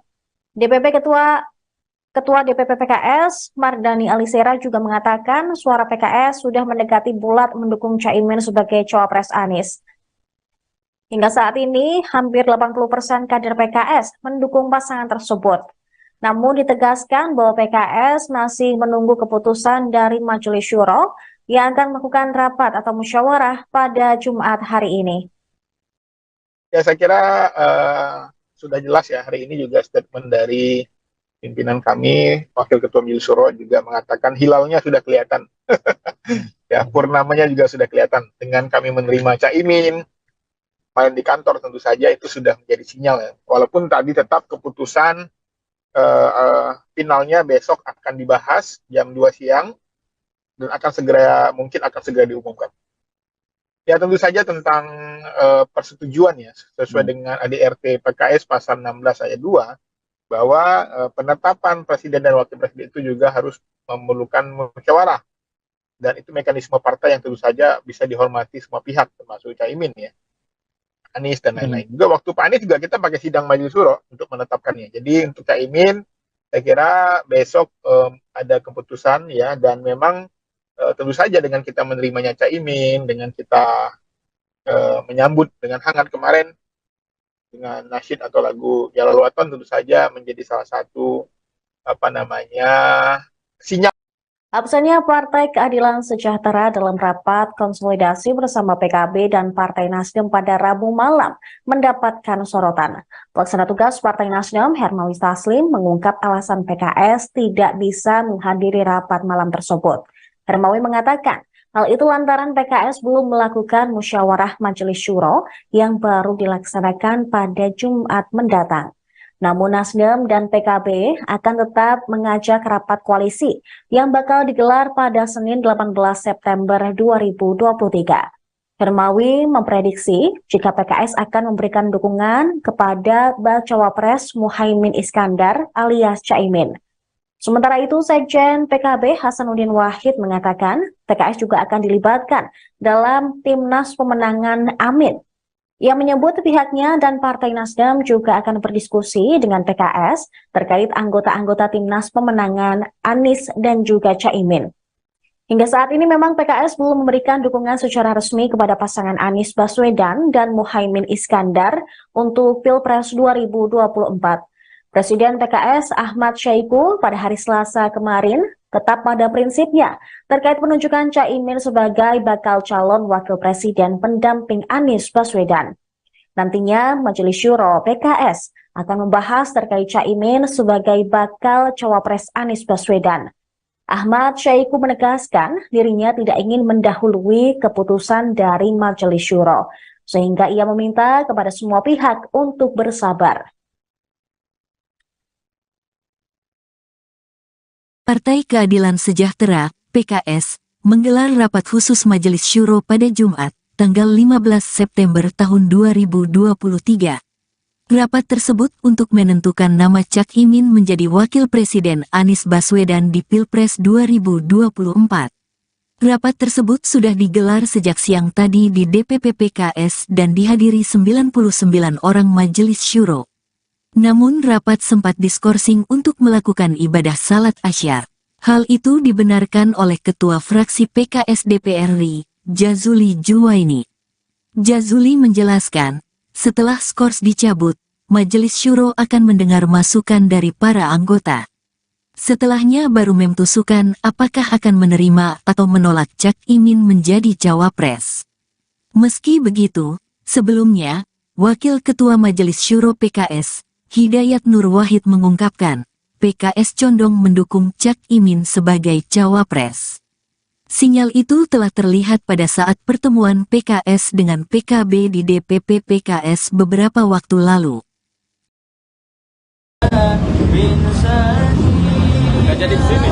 Ketua DPP PKS Mardani Alisera juga mengatakan suara PKS sudah mendekati bulat mendukung Caimin sebagai cawapres Anies. Hingga saat ini, hampir 80% kader PKS mendukung pasangan tersebut. Namun ditegaskan bahwa PKS masih menunggu keputusan dari Majelis Syuro yang akan melakukan rapat atau musyawarah pada Jumat hari ini. Ya, saya kira sudah jelas ya, hari ini juga statement dari pimpinan kami, Wakil Ketua Majelis Syuro juga mengatakan hilalnya sudah kelihatan. Ya, purnamanya juga sudah kelihatan. Dengan kami menerima Caimin, main di kantor tentu saja itu sudah menjadi sinyal ya. Walaupun tadi tetap keputusan finalnya besok akan dibahas jam 2 siang dan mungkin akan segera diumumkan. Ya, tentu saja tentang persetujuan ya, sesuai dengan ADRT PKS pasal 16 ayat 2, bahwa penetapan presiden dan wakil presiden itu juga harus memerlukan musyawarah. Dan itu mekanisme partai yang tentu saja bisa dihormati semua pihak, termasuk Caimin ya, Anies dan lain-lain. Juga waktu Pak Anies juga kita pakai sidang Majelis Syuro untuk menetapkannya. Jadi untuk Caimin, saya kira besok ada keputusan ya, dan memang tentu saja dengan kita menerimanya Caimin, dengan kita menyambut dengan hangat kemarin dengan nasyid atau lagu Jalal Waton, tentu saja menjadi salah satu sinyal. Absennya Partai Keadilan Sejahtera dalam rapat konsolidasi bersama PKB dan Partai Nasdem pada Rabu malam mendapatkan sorotan. Pelaksana tugas Partai Nasdem Hermawi Taslim mengungkap alasan PKS tidak bisa menghadiri rapat malam tersebut. Hermawi mengatakan hal itu lantaran PKS belum melakukan musyawarah Majelis Syuro yang baru dilaksanakan pada Jumat mendatang. Namun Nasdem dan PKB akan tetap mengajak rapat koalisi yang bakal digelar pada Senin 18 September 2023. Hermawi memprediksi jika PKS akan memberikan dukungan kepada Bacawa Pres Muhaimin Iskandar alias Caimin. Sementara itu, Sekjen PKB Hasanuddin Wahid mengatakan PKS juga akan dilibatkan dalam Timnas Pemenangan Amin. Ia menyebut pihaknya dan Partai Nasdem juga akan berdiskusi dengan PKS terkait anggota-anggota Timnas Pemenangan Anies dan juga Caimin. Hingga saat ini memang PKS belum memberikan dukungan secara resmi kepada pasangan Anies Baswedan dan Muhaimin Iskandar untuk Pilpres 2024. Presiden PKS Ahmad Syaiqo pada hari Selasa kemarin tetap pada prinsipnya terkait penunjukan Caimin sebagai bakal calon wakil presiden pendamping Anies Baswedan. Nantinya Majelis Syuro PKS akan membahas terkait Caimin sebagai bakal cawapres Anies Baswedan. Ahmad Syaiqo menegaskan dirinya tidak ingin mendahului keputusan dari Majelis Syuro, sehingga ia meminta kepada semua pihak untuk bersabar. Partai Keadilan Sejahtera, PKS, menggelar rapat khusus Majelis Syuro pada Jumat, tanggal 15 September tahun 2023. Rapat tersebut untuk menentukan nama Cak Imin menjadi Wakil Presiden Anies Baswedan di Pilpres 2024. Rapat tersebut sudah digelar sejak siang tadi di DPP PKS dan dihadiri 99 orang Majelis Syuro. Namun rapat sempat diskorsing untuk melakukan ibadah salat Asyar. Hal itu dibenarkan oleh Ketua Fraksi PKS DPR RI, Jazuli Juwaini. Jazuli menjelaskan, setelah skors dicabut, Majelis Syuro akan mendengar masukan dari para anggota. Setelahnya baru memutuskan apakah akan menerima atau menolak Cak Imin menjadi cawapres. Meski begitu, sebelumnya, Wakil Ketua Majelis Syuro PKS, Hidayat Nur Wahid mengungkapkan, PKS condong mendukung Cak Imin sebagai cawapres. Sinyal itu telah terlihat pada saat pertemuan PKS dengan PKB di DPP PKS beberapa waktu lalu. Nggak jadi kesini.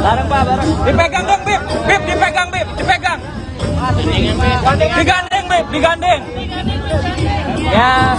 Bareng Pak, bareng. Dipegang dong, Bib. Bib, dipegang, Bib. Dipegang. Digandeng, Bib. Digandeng. Ya.